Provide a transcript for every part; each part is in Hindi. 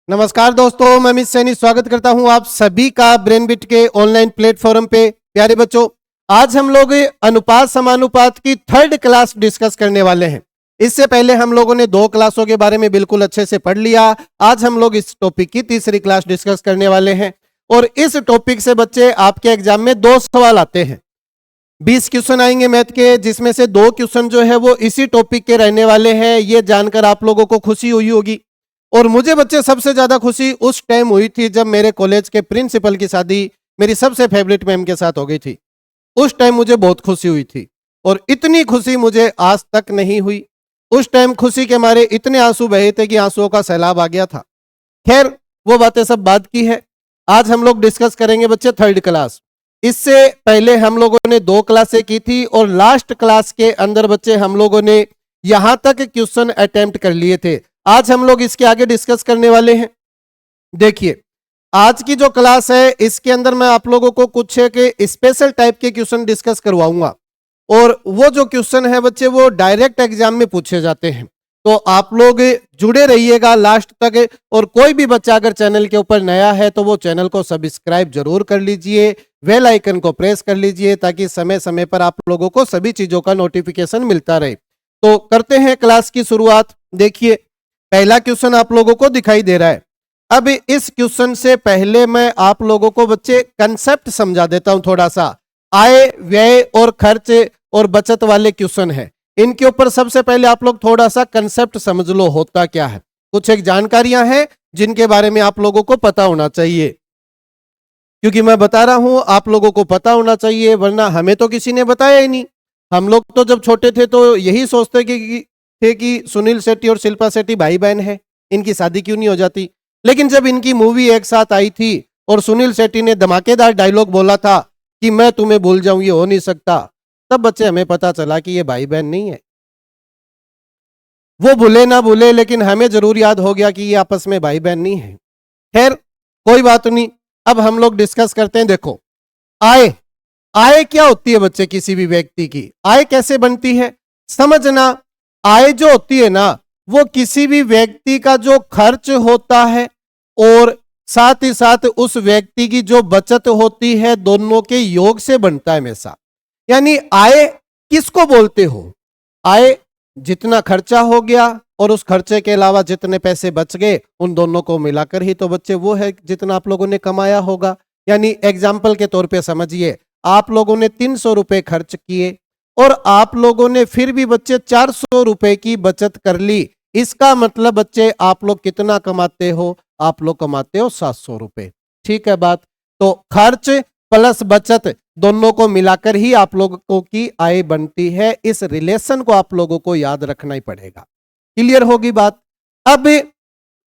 नमस्कार दोस्तों, मैं अमित सैनी स्वागत करता हूं आप सभी का ब्रेनबिट के ऑनलाइन प्लेटफॉर्म पे। प्यारे बच्चों, आज हम लोग अनुपात समानुपात की थर्ड क्लास डिस्कस करने वाले हैं। इससे पहले हम लोगों ने 2 क्लासों के बारे में बिल्कुल अच्छे से पढ़ लिया। आज हम लोग इस टॉपिक की तीसरी क्लास डिस्कस करने वाले हैं और इस टॉपिक से बच्चे आपके एग्जाम में 2 सवाल आते हैं। 20 क्वेश्चन आएंगे मैथ के, जिसमें से 2 क्वेश्चन जो है वो इसी टॉपिक के रहने वाले हैं। ये जानकर आप लोगों को खुशी हुई होगी और मुझे बच्चे सबसे ज्यादा खुशी उस टाइम हुई थी जब मेरे कॉलेज के प्रिंसिपल की शादी मेरी सबसे फेवरेट मैम के साथ हो गई थी। उस टाइम मुझे बहुत खुशी हुई थी और इतनी खुशी मुझे आज तक नहीं हुई। उस टाइम खुशी के मारे इतने आंसू बहे थे कि आंसुओं का सैलाब आ गया था। खैर, वो बातें सब बाद की है। आज हम लोग डिस्कस करेंगे बच्चे थर्ड क्लास। इससे पहले हम लोगों ने 2 क्लासें की थी और लास्ट क्लास के अंदर बच्चे हम लोगों ने यहां तक क्वेश्चन अटेम्प्ट कर लिए थे। आज हम लोग इसके आगे डिस्कस करने वाले हैं। देखिए, आज की जो क्लास है इसके अंदर मैं आप लोगों को कुछ के स्पेशल टाइप के क्वेश्चन डिस्कस करवाऊंगा और वो जो क्वेश्चन है बच्चे वो डायरेक्ट एग्जाम में पूछे जाते हैं। तो आप लोग जुड़े रहिएगा लास्ट तक। और कोई भी बच्चा अगर चैनल के ऊपर नया है तो वो चैनल को सब्सक्राइब जरूर कर लीजिए, बेल आइकन को प्रेस कर लीजिए ताकि समय समय पर आप लोगों को सभी चीजों का नोटिफिकेशन मिलता रहे। तो करते हैं क्लास की शुरुआत। देखिए, पहला क्वेश्चन आप लोगों को दिखाई दे रहा है। अब इस क्वेश्चन से पहले मैं आप लोगों को बच्चे कंसेप्ट समझा देता हूं थोड़ा सा। आय, व्यय और खर्च और बचत वाले क्वेश्चन है। इनके ऊपर सबसे पहले आप लोग थोड़ा सा कंसेप्ट समझ लो, होता क्या है। कुछ एक जानकारियां हैं जिनके बारे में आप लोगों को पता होना चाहिए, क्योंकि मैं बता रहा हूं आप लोगों को पता होना चाहिए, वरना हमें तो किसी ने बताया ही नहीं। हम लोग तो जब छोटे थे तो यही सोचते थे कि सुनील शेट्टी और शिल्पा शेट्टी भाई बहन है, इनकी शादी क्यों नहीं हो जाती। लेकिन जब इनकी मूवी एक साथ आई थी और सुनील शेट्टी ने धमाकेदार डायलॉग बोला था कि मैं तुम्हें भूल जाऊं, ये हो नहीं सकता, तब बच्चे हमें पता चला कि ये भाई बहन नहीं है। वो भूले ना भूले, लेकिन हमें जरूर याद हो गया कि ये आपस में भाई बहन नहीं है। खैर, कोई बात नहीं। अब हम लोग डिस्कस करते हैं। देखो, आय आय क्या होती है बच्चे किसी भी व्यक्ति की? आय कैसे बनती है समझना। आय जो होती है ना, वो किसी भी व्यक्ति का जो खर्च होता है और साथ ही साथ उस व्यक्ति की जो बचत होती है, दोनों के योग से बनता है हमेशा। यानी आय किसको बोलते हो? आय जितना खर्चा हो गया और उस खर्चे के अलावा जितने पैसे बच गए, उन दोनों को मिलाकर ही तो बच्चे वो है जितना आप लोगों ने कमाया होगा। यानी एग्जाम्पल के तौर पे समझिए, आप लोगों ने 300 रुपए खर्च किए और आप लोगों ने फिर भी बच्चे 400 रुपए की बचत कर ली। इसका मतलब बच्चे आप लोग कितना कमाते हो? आप लोग कमाते हो 700 रुपए। ठीक है बात। तो खर्च प्लस बचत दोनों को मिलाकर ही आप लोगों की आय बनती है। इस रिलेशन को आप लोगों को याद रखना ही पड़ेगा। क्लियर होगी बात? अब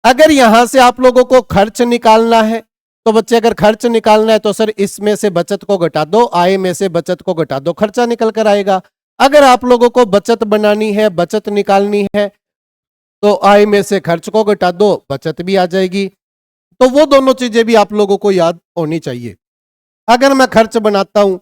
अगर यहां से आप लोगों को खर्च निकालना है तो बच्चे, अगर खर्च निकालना है तो सर इसमें से बचत को घटा दो, आय में से बचत को घटा दो, खर्चा निकल कर आएगा। अगर आप लोगों को बचत बनानी है, बचत निकालनी है, तो आय में से खर्च को घटा दो, बचत भी आ जाएगी। तो वो दोनों चीजें भी आप लोगों को याद होनी चाहिए। अगर मैं खर्च बनाता हूं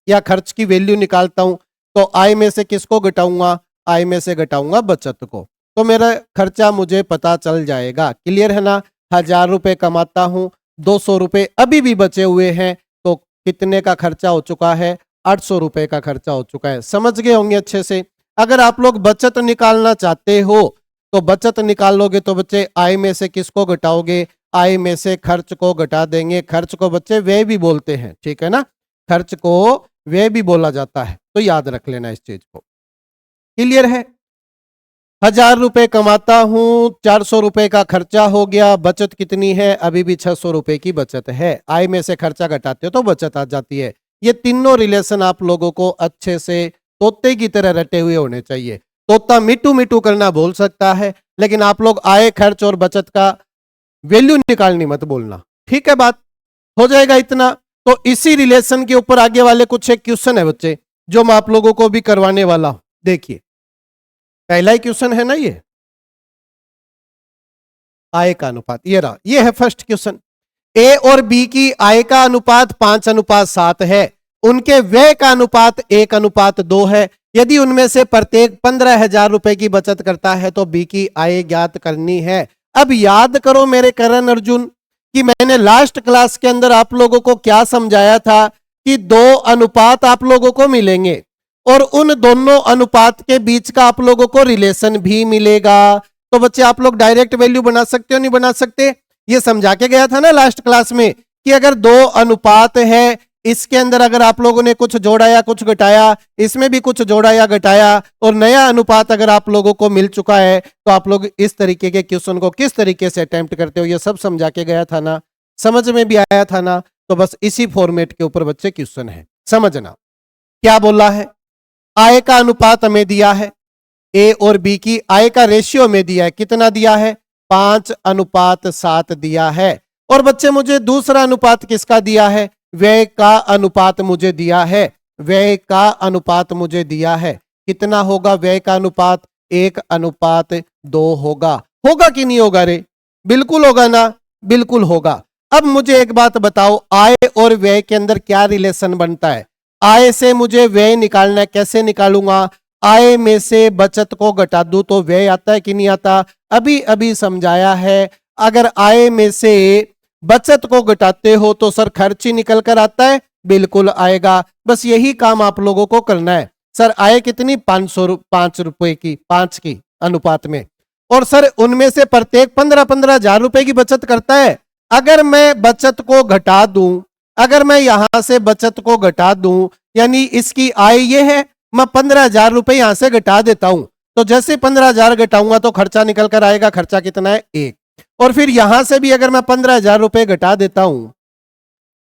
या खर्च की वैल्यू निकालता हूं तो आय में से किसको घटाऊंगा? आय में से घटाऊंगा बचत को, तो मेरा खर्चा मुझे पता चल जाएगा। क्लियर है ना? 1000 रुपए कमाता हूं, 200 रुपए अभी भी बचे हुए हैं, तो कितने का खर्चा हो चुका है? 800 रुपए का खर्चा हो चुका है। समझ गए होंगे अच्छे से। अगर आप लोग बचत निकालना चाहते हो तो बचत निकालोगे तो बच्चे आय में से किसको घटाओगे? आय में से खर्च को घटा देंगे। खर्च को बच्चे व्यय भी बोलते हैं, ठीक है ना? खर्च को व्यय भी बोला जाता है, तो याद रख लेना इस चीज को। क्लियर है? 1000 रुपए कमाता हूं, 400 रुपए का खर्चा हो गया, बचत कितनी है? अभी भी 600 रुपए की बचत है। आय में से खर्चा घटाते हो तो बचत आ जाती है। ये तीनों रिलेशन आप लोगों को अच्छे से तोते की तरह रटे हुए होने चाहिए। तोता मिट्टू मिट्टू करना बोल सकता है, लेकिन आप लोग आय, खर्च और बचत का वैल्यू निकालनी मत बोलना। ठीक है बात? हो जाएगा इतना। तो इसी रिलेशन के ऊपर आगे वाले कुछ एक क्वेश्चन है बच्चे, जो मैं आप लोगों को भी करवाने वाला हूं। देखिए, पहला ही क्वेश्चन है ना, ये आय का अनुपात। ये रहा, ये है फर्स्ट क्वेश्चन। ए और बी की आय का अनुपात 5:7 है। उनके व्यय का अनुपात 1:2 है। यदि उनमें से प्रत्येक 15,000 रुपए की बचत करता है तो बी की आय ज्ञात करनी है। अब याद करो मेरे करण अर्जुन कि मैंने लास्ट क्लास के अंदर आप लोगों को क्या समझाया था कि दो अनुपात आप लोगों को मिलेंगे और उन दोनों अनुपात के बीच का आप लोगों को रिलेशन भी मिलेगा। तो बच्चे आप लोग डायरेक्ट वैल्यू बना सकते हो नहीं बना सकते? ये समझा के गया था ना लास्ट क्लास में कि अगर दो अनुपात है, इसके अंदर अगर आप लोगों ने कुछ जोड़ा या कुछ घटाया, इसमें भी कुछ जोड़ा या घटाया और नया अनुपात अगर आप लोगों को मिल चुका है तो आप लोग इस तरीके के क्वेश्चन को किस तरीके से अटेम्प्ट करते हो ये सब समझा के गया था ना, समझ में भी आया था ना। तो बस इसी फॉर्मेट के ऊपर बच्चे क्वेश्चन है, समझना क्या बोला है। आय का अनुपात हमें दिया है, ए और बी की आय का रेशियो में दिया है, कितना दिया है 5:7 दिया है। और बच्चे मुझे दूसरा अनुपात किसका दिया है, व्यय का अनुपात मुझे दिया है, व्यय का अनुपात मुझे दिया है। कितना होगा व्यय का अनुपात, 1:2 होगा। होगा कि नहीं होगा रे? बिल्कुल होगा ना, बिल्कुल होगा। अब मुझे एक बात बताओ, आय और व्यय के अंदर क्या रिलेशन बनता है? आय से मुझे व्यय निकालना है, कैसे निकालूंगा? आय में से बचत को घटा दूं तो व्यय आता है कि नहीं आता? अभी अभी समझाया है, अगर आय में से बचत को घटाते हो तो सर खर्च ही निकल कर आता है, बिल्कुल आएगा। बस यही काम आप लोगों को करना है। सर आय कितनी 5 रुपए की, 5 की अनुपात में, और सर उनमें से प्रत्येक 15-15 हजार रुपए की बचत करता है। अगर मैं बचत को घटा दूं, अगर मैं यहां से बचत को घटा दूं, यानी इसकी आय ये है, मैं 15,000 रुपए यहां से घटा देता हूं, तो जैसे 15,000 घटाऊंगा तो खर्चा निकल कर आएगा। खर्चा कितना है 1। और फिर यहां से भी अगर मैं 15,000 रुपए घटा देता हूं,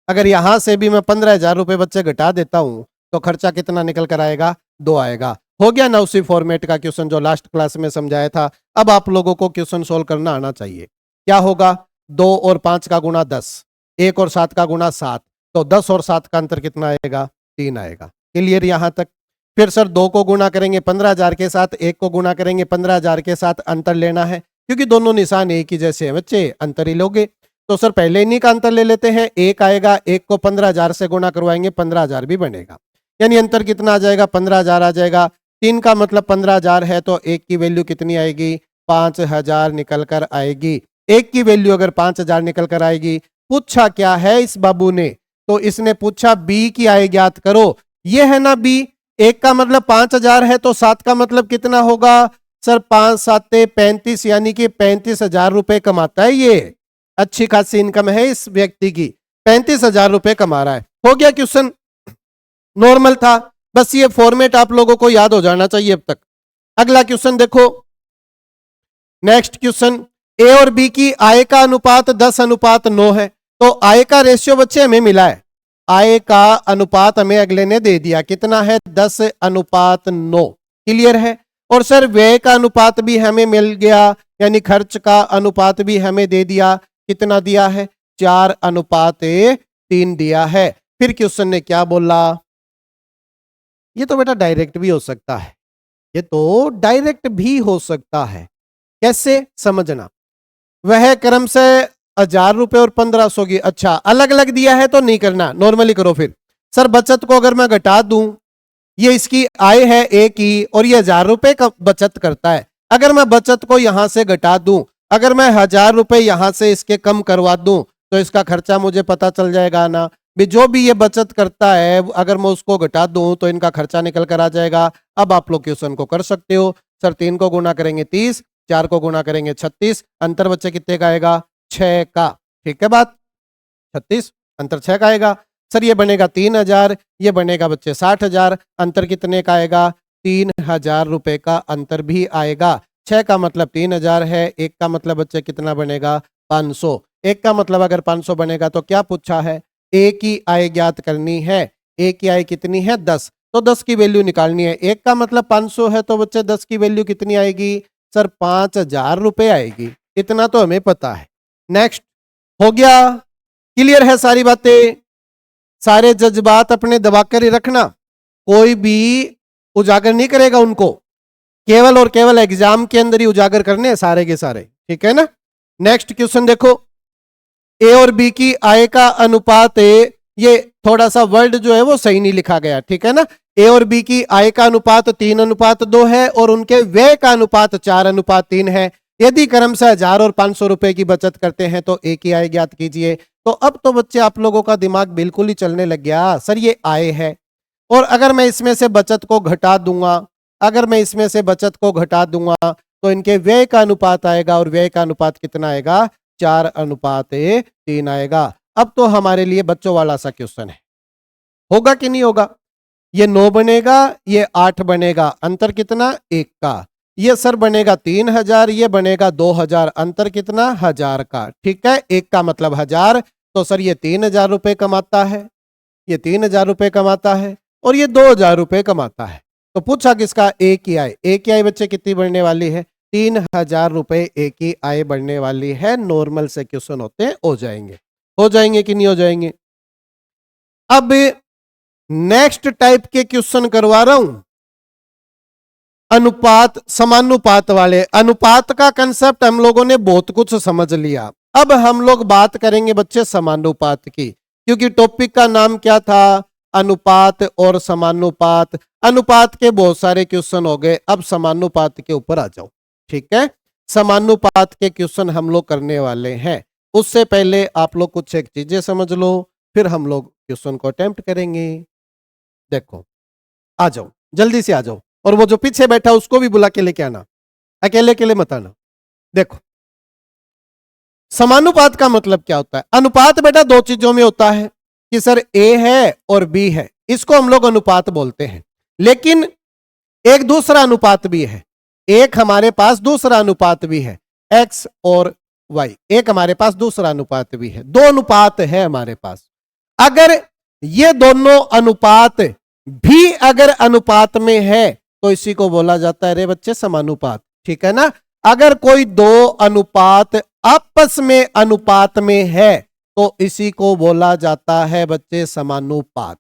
अगर यहां से भी मैं 15,000 रुपए बच्चे घटा देता हूं तो खर्चा कितना निकल कर आएगा 2 आएगा। हो गया ना उसी फॉर्मेट का क्वेश्चन जो लास्ट क्लास में समझाया था। अब आप लोगों को क्वेश्चन सोल्व करना आना चाहिए। क्या होगा, 2 और 5 का गुणा 10, 1 और 7 का गुणा 7, तो 10 और 7 का अंतर कितना आएगा 3 आएगा। क्लियर यहां तक? फिर सर 2 को गुणा करेंगे 15,000 के साथ, 1 को गुणा करेंगे 15,000 के साथ, अंतर लेना है क्योंकि दोनों निशान एक ही जैसे हैं बच्चे, अंतर ही लोगे। तो सर पहले इन्हीं का अंतर ले लेते हैं, 1 आएगा, 1 को 15,000 से गुणा करवाएंगे 15,000 भी बनेगा, यानी अंतर कितना आ जाएगा 15,000 आ जाएगा। 3 का मतलब 15,000 है तो 1 की वैल्यू कितनी आएगी 5,000 निकल कर आएगी। 1 की वैल्यू अगर 5,000 निकल कर आएगी, पूछा क्या है इस बाबू ने, तो इसने पूछा बी की आय ज्ञात करो। ये है ना बी, 1 का मतलब 5,000 है तो 7 का मतलब कितना होगा सर 5×7 35, यानी कि 35,000 रुपए कमाता है। ये अच्छी खासी इनकम है इस व्यक्ति की, 35,000 रुपए कमा रहा है। हो गया क्वेश्चन, नॉर्मल था, बस ये फॉर्मेट आप लोगों को याद हो जाना चाहिए अब तक। अगला क्वेश्चन देखो, नेक्स्ट क्वेश्चन, ए और बी की आय का अनुपात 10:9 है। तो आय का रेशियो बच्चे हमें मिला है, आय का अनुपात हमें अगले ने दे दिया, कितना है 10:9। क्लियर है? और सर व्यय का अनुपात भी हमें मिल गया, यानी खर्च का अनुपात भी हमें दे दिया, कितना दिया है 4:3 दिया है। फिर क्वेश्चन ने क्या बोला, ये तो बेटा डायरेक्ट भी हो सकता है, ये तो डायरेक्ट भी हो सकता है। कैसे समझना, वह क्रम से 1,000 रुपए और 1,500 की, अच्छा अलग अलग दिया है तो नहीं करना, नॉर्मली करो। फिर सर बचत को अगर मैं घटा दूं, ये इसकी आय है ए की और ये 1,000 रुपए का बचत करता है, अगर मैं बचत को यहां से घटा दूं, अगर मैं 1,000 रुपए यहां से इसके कम करवा दूं तो इसका खर्चा मुझे पता चल जाएगा ना भी। जो भी ये बचत करता है अगर मैं उसको घटा दूं तो इनका खर्चा निकल कर आ जाएगा। अब आप लोग क्वेश्चन को कर सकते हो, सर 3 को गुना करेंगे 30, 4 को गुना करेंगे 36, अंतर बच्चे कितने का आएगा 6 का। ठीक है बात, 36 अंतर 6 का आएगा। सर ये बनेगा 3,000, ये बनेगा बच्चे 60,000, अंतर कितने का आएगा 3,000 रुपए का अंतर भी आएगा। 6 का मतलब 3,000 है, 1 का मतलब बच्चे कितना बनेगा 500। 1 का मतलब अगर 500 बनेगा तो क्या पूछा है, ए की आय ज्ञात करनी है। ए की आय कितनी है 10, तो 10 की वैल्यू निकालनी है। 1 का मतलब 500 है तो बच्चे 10 की वैल्यू कितनी आएगी सर 5,000 रुपए आएगी, इतना तो हमें पता है। नेक्स्ट हो गया, क्लियर है सारी बातें, सारे जज्बात अपने दबाकर ही रखना, कोई भी उजागर नहीं करेगा उनको, केवल और केवल एग्जाम के अंदर ही उजागर करने हैं सारे के सारे, ठीक है ना। नेक्स्ट क्वेश्चन देखो, ए और बी की आय का अनुपात, ये थोड़ा सा वर्ड जो है वो सही नहीं लिखा गया, ठीक है ना। ए और बी की आय का अनुपात 3:2 है और उनके व्यय का अनुपात 4:3 है। यदि क्रम से 1000 और 500 रुपए की बचत करते हैं तो एक ही आय ज्ञात कीजिए। तो अब तो बच्चे आप लोगों का दिमाग बिल्कुल ही चलने लग गया, सर ये आय है और अगर मैं इसमें से बचत को घटा दूंगा, अगर मैं इसमें से बचत को घटा दूंगा तो इनके व्यय का अनुपात आएगा और व्यय का अनुपात कितना आएगा, 4:3 आएगा। अब तो हमारे लिए बच्चों वाला सा क्वेश्चन है, होगा कि नहीं होगा? ये 9 बनेगा, ये 8 बनेगा, अंतर कितना, 1 का। ये सर बनेगा 3000, ये बनेगा 2000, अंतर कितना, 1000 का। ठीक है, 1 का मतलब 1000, तो सर ये 3000 रुपए कमाता है, ये 3000 रुपए कमाता है और ये 2000 रुपए कमाता है। तो पूछा किसका, एक ही आय। एक ही आय बच्चे कितनी बढ़ने वाली है, 3000 रुपए एक ही आय बढ़ने वाली है। नॉर्मल से क्वेश्चन होते हैं, हो जाएंगे कि नहीं हो जाएंगे? अब नेक्स्ट टाइप के क्वेश्चन करवा रहा हूं, अनुपात समानुपात वाले। अनुपात का कंसेप्ट हम लोगों ने बहुत कुछ समझ लिया, अब हम लोग बात करेंगे बच्चे समानुपात की, क्योंकि टॉपिक का नाम क्या था, अनुपात और समानुपात। अनुपात के बहुत सारे क्वेश्चन हो गए, अब समानुपात के ऊपर आ जाओ। ठीक है, समानुपात के क्वेश्चन हम लोग करने वाले हैं। उससे पहले आप लोग कुछ एक चीजें समझ लो, फिर हम लोग क्वेश्चन को अटेम्प्ट करेंगे। देखो, आ जाओ, जल्दी से आ जाओ, और वो जो पीछे बैठा उसको भी बुला के लेके आना, अकेले अकेले मत आना। देखो, समानुपात का मतलब क्या होता है? अनुपात बेटा दो चीजों में होता है कि सर ए है और बी है, इसको हम लोग अनुपात बोलते हैं। लेकिन एक दूसरा अनुपात भी है, एक हमारे पास दूसरा अनुपात भी है, एक्स और वाई, एक हमारे पास दूसरा अनुपात भी है। दो अनुपात है हमारे पास। अगर ये दोनों अनुपात भी अगर अनुपात में है तो इसी को बोला जाता है रे बच्चे समानुपात। ठीक है ना? अगर कोई दो अनुपात आपस में अनुपात में है तो इसी को बोला जाता है बच्चे समानुपात।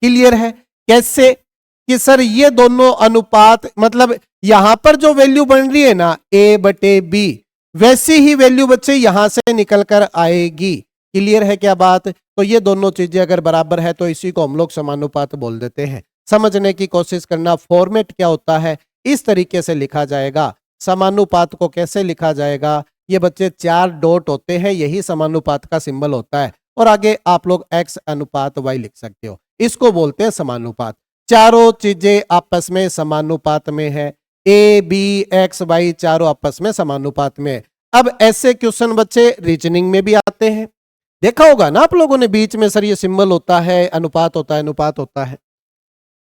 क्लियर है? कैसे कि सर ये दोनों अनुपात, मतलब यहां पर जो वैल्यू बन रही है ना a/b, वैसी ही वैल्यू बच्चे यहां से निकल कर आएगी। क्लियर है क्या बात? तो ये दोनों चीजें अगर बराबर है तो इसी को हम लोग समानुपात बोल देते हैं। समझने की कोशिश करना, फॉर्मेट क्या होता है, इस तरीके से लिखा जाएगा। समानुपात को कैसे लिखा जाएगा? ये बच्चे 4 डॉट होते हैं, यही समानुपात का सिंबल होता है, और आगे आप लोग x अनुपात y लिख सकते हो, इसको बोलते हैं समानुपात। चारों चीजें आपस में समानुपात में है, a b x y चारों आपस में समानुपात में। अब ऐसे क्वेश्चन बच्चे रीजनिंग में भी आते हैं, देखा होगा ना आप लोगों ने, बीच में सर ये सिंबल होता है, अनुपात होता है, अनुपात होता है।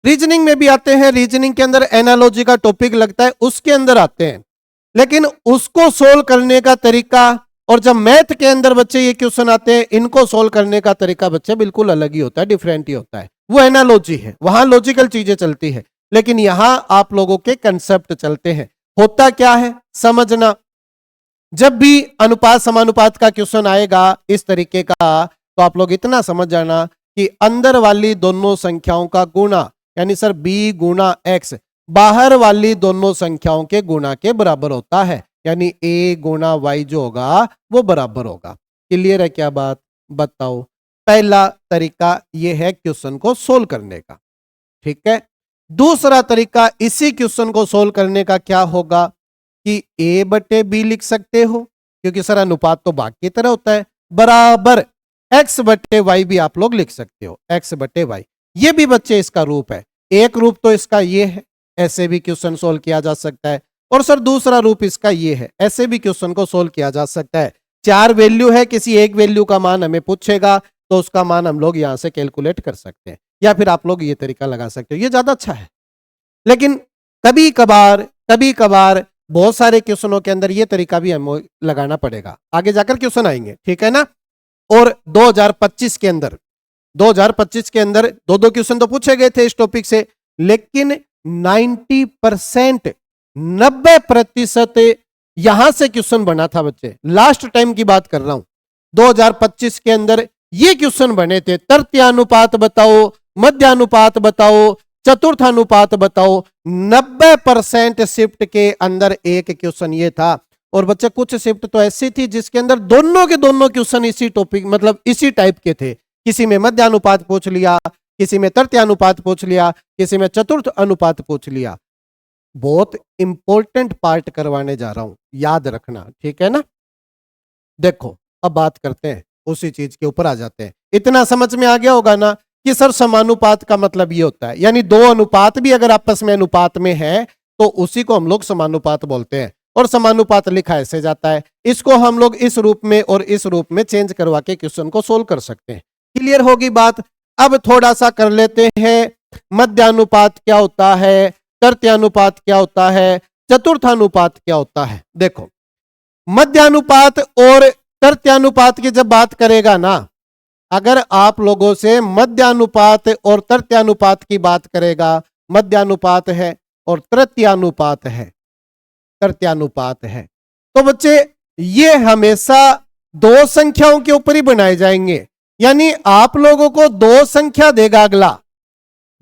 रीजनिंग में भी आते हैं, रीजनिंग के अंदर एनालॉजी का टॉपिक लगता है, उसके अंदर आते हैं। लेकिन उसको सोल्व करने का तरीका, और जब मैथ के अंदर बच्चे ये क्वेश्चन आते हैं, इनको सोल्व करने का तरीका बच्चे बिल्कुल अलग ही होता है, डिफरेंट ही होता है। वो एनालॉजी है, वहां लॉजिकल चीजें चलती है, लेकिन यहां आप लोगों के कंसेप्ट चलते हैं। होता क्या है समझना, जब भी अनुपात समानुपात का क्वेश्चन आएगा इस तरीके का, तो आप लोग इतना समझ जाना कि अंदर वाली दोनों संख्याओं का गुणा, यानी सर b गुणा x बाहर वाली दोनों संख्याओं के गुणा के बराबर होता है, यानी a गुणा y जो होगा वो बराबर होगा। क्लियर है क्या बात? बताओ। पहला तरीका ये है क्वेश्चन को सोल्व करने का। ठीक है, दूसरा तरीका इसी क्वेश्चन को सोल्व करने का क्या होगा कि a/b लिख सकते हो, क्योंकि सर अनुपात तो भाग की तरह होता है, बराबर x/y भी आप लोग लिख सकते हो, x/y। ये भी बच्चे इसका रूप है। एक रूप तो इसका ये है, ऐसे भी क्वेश्चन सोल्व किया जा सकता है, और सर दूसरा रूप इसका ये है, ऐसे भी क्वेश्चन को सोल्व किया जा सकता है। 4 वैल्यू है, किसी एक वैल्यू का मान हमें पूछेगा तो उसका मान हम लोग यहां से कैलकुलेट कर सकते हैं, या फिर आप लोग ये तरीका लगा सकते हो, ये ज्यादा अच्छा है। लेकिन कभी कभार बहुत सारे क्वेश्चनों के अंदर ये तरीका भी हमें लगाना पड़ेगा, आगे जाकर क्वेश्चन आएंगे। ठीक है ना? और 2025 के अंदर 2025 के अंदर 2 क्वेश्चन तो पूछे गए थे इस टॉपिक से, लेकिन 90% 90% यहां से क्वेश्चन बना था बच्चे। लास्ट टाइम की बात कर रहा हूं, 2025 के अंदर ये क्वेश्चन बने थे, तृतीयानुपात बताओ, मध्यानुपात बताओ, चतुर्थानुपात बताओ। 90% शिफ्ट के अंदर एक क्वेश्चन ये था, और बच्चे कुछ शिफ्ट तो ऐसी थी जिसके अंदर दोनों के दोनों क्वेश्चन इसी टॉपिक, मतलब इसी टाइप के थे। किसी में मध्य अनुपात पूछ लिया, किसी में तृतीय अनुपात पूछ लिया, किसी में चतुर्थ अनुपात पूछ लिया। बहुत इंपॉर्टेंट पार्ट करवाने जा रहा हूं, याद रखना, ठीक है ना। देखो अब बात करते हैं, उसी चीज के ऊपर आ जाते हैं। इतना समझ में आ गया होगा ना कि सर समानुपात का मतलब ये होता है, यानी दो अनुपात भी अगर आपस में अनुपात में है तो उसी को हम लोग समानुपात बोलते हैं। और समानुपात लिखा ऐसे जाता है, इसको हम लोग इस रूप में और इस रूप में चेंज करवा के क्वेश्चन को सोल्व कर सकते हैं। क्लियर होगी बात। अब थोड़ा सा कर लेते हैं, मध्यानुपात क्या होता है, तृतीयानुपात क्या होता है, चतुर्थानुपात क्या होता है। देखो मध्यानुपात और तृतीयानुपात की जब बात करेगा ना, अगर आप लोगों से मध्यानुपात और तृतीयानुपात की बात करेगा, मध्यानुपात है और तृतीयानुपात है, तृतीयानुपात है, तो बच्चे ये हमेशा दो संख्याओं के ऊपर ही बनाए जाएंगे। यानी आप लोगों को दो संख्या देगा, अगला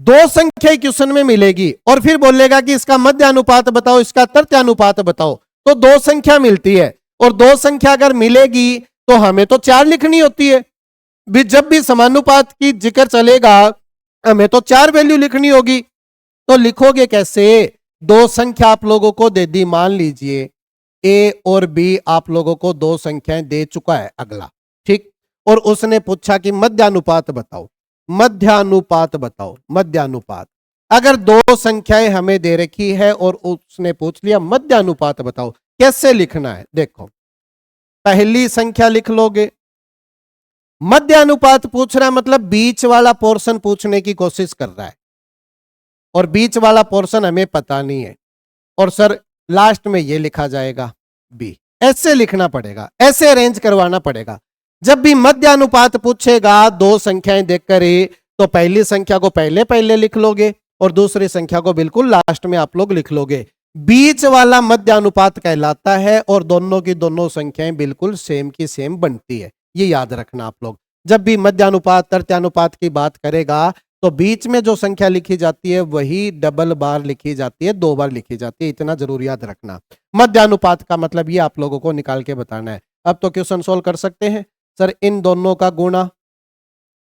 दो संख्या क्वेश्चन में मिलेगी और फिर बोलेगा कि इसका मध्यानुपात बताओ, इसका तृतीयानुपात बताओ, तो दो संख्या मिलती है। और दो संख्या अगर मिलेगी तो हमें तो चार लिखनी होती है भी, जब भी समानुपात की जिक्र चलेगा हमें तो चार वैल्यू लिखनी होगी। तो लिखोगे कैसे, दो संख्या आप लोगों को दे दी, मान लीजिए ए और बी आप लोगों को दो संख्याएं दे चुका है अगला, ठीक। और उसने पूछा कि मध्यानुपात बताओ, मध्यानुपात बताओ, मध्यानुपात। अगर दो संख्याएं हमें दे रखी है और उसने पूछ लिया मध्यानुपात बताओ, कैसे लिखना है। देखो पहली संख्या लिख लोगे, मध्यानुपात पूछ रहा है मतलब बीच वाला पोर्शन पूछने की कोशिश कर रहा है, और बीच वाला पोर्शन हमें पता नहीं है, और सर लास्ट में ये लिखा जाएगा बी। ऐसे लिखना पड़ेगा, ऐसे अरेंज करवाना पड़ेगा। जब भी मध्यानुपात पूछेगा दो संख्याएं देखकर ही, तो पहली संख्या को पहले पहले लिख लोगे और दूसरी संख्या को बिल्कुल लास्ट में आप लोग लिख लोगे। बीच वाला मध्यानुपात कहलाता है और दोनों की दोनों संख्याएं बिल्कुल सेम की सेम बनती है। ये याद रखना आप लोग, जब भी मध्यानुपात तृतीयानुपात की बात करेगा तो बीच में जो संख्या लिखी जाती है वही डबल बार लिखी जाती है, दो बार लिखी जाती है, इतना जरूर याद रखना। मध्यानुपात का मतलब ये आप लोगों को निकाल के बताना है। अब तो क्वेश्चन सोल्व कर सकते हैं। सर इन दोनों का गुणा,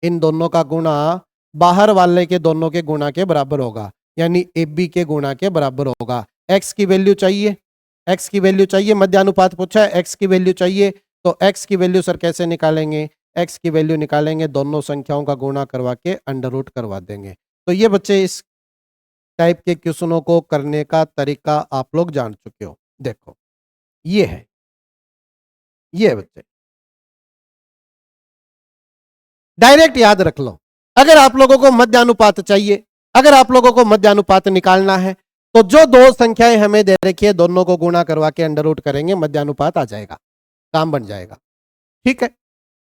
इन दोनों का गुणा बाहर वाले के दोनों के गुणा के बराबर होगा, यानी ए बी के गुणा के बराबर होगा। एक्स की वैल्यू चाहिए, एक्स की वैल्यू चाहिए, मध्यानुपात पूछा है, एक्स की वैल्यू चाहिए, तो एक्स की वैल्यू सर कैसे निकालेंगे, एक्स की वैल्यू निकालेंगे दोनों संख्याओं का गुणा करवा के अंडर रूट करवा देंगे। तो ये बच्चे इस टाइप के क्वेश्चनों को करने का तरीका आप लोग जान चुके हो। देखो ये है, ये बच्चे डायरेक्ट याद रख लो। अगर आप लोगों को मध्यानुपात चाहिए, अगर आप लोगों को मध्यानुपात निकालना है, तो जो दो संख्याएं हमें दे रखी है दोनों को गुणा करवा के अंडर रूट करेंगे, मध्यानुपात आ जाएगा, काम बन जाएगा। ठीक है,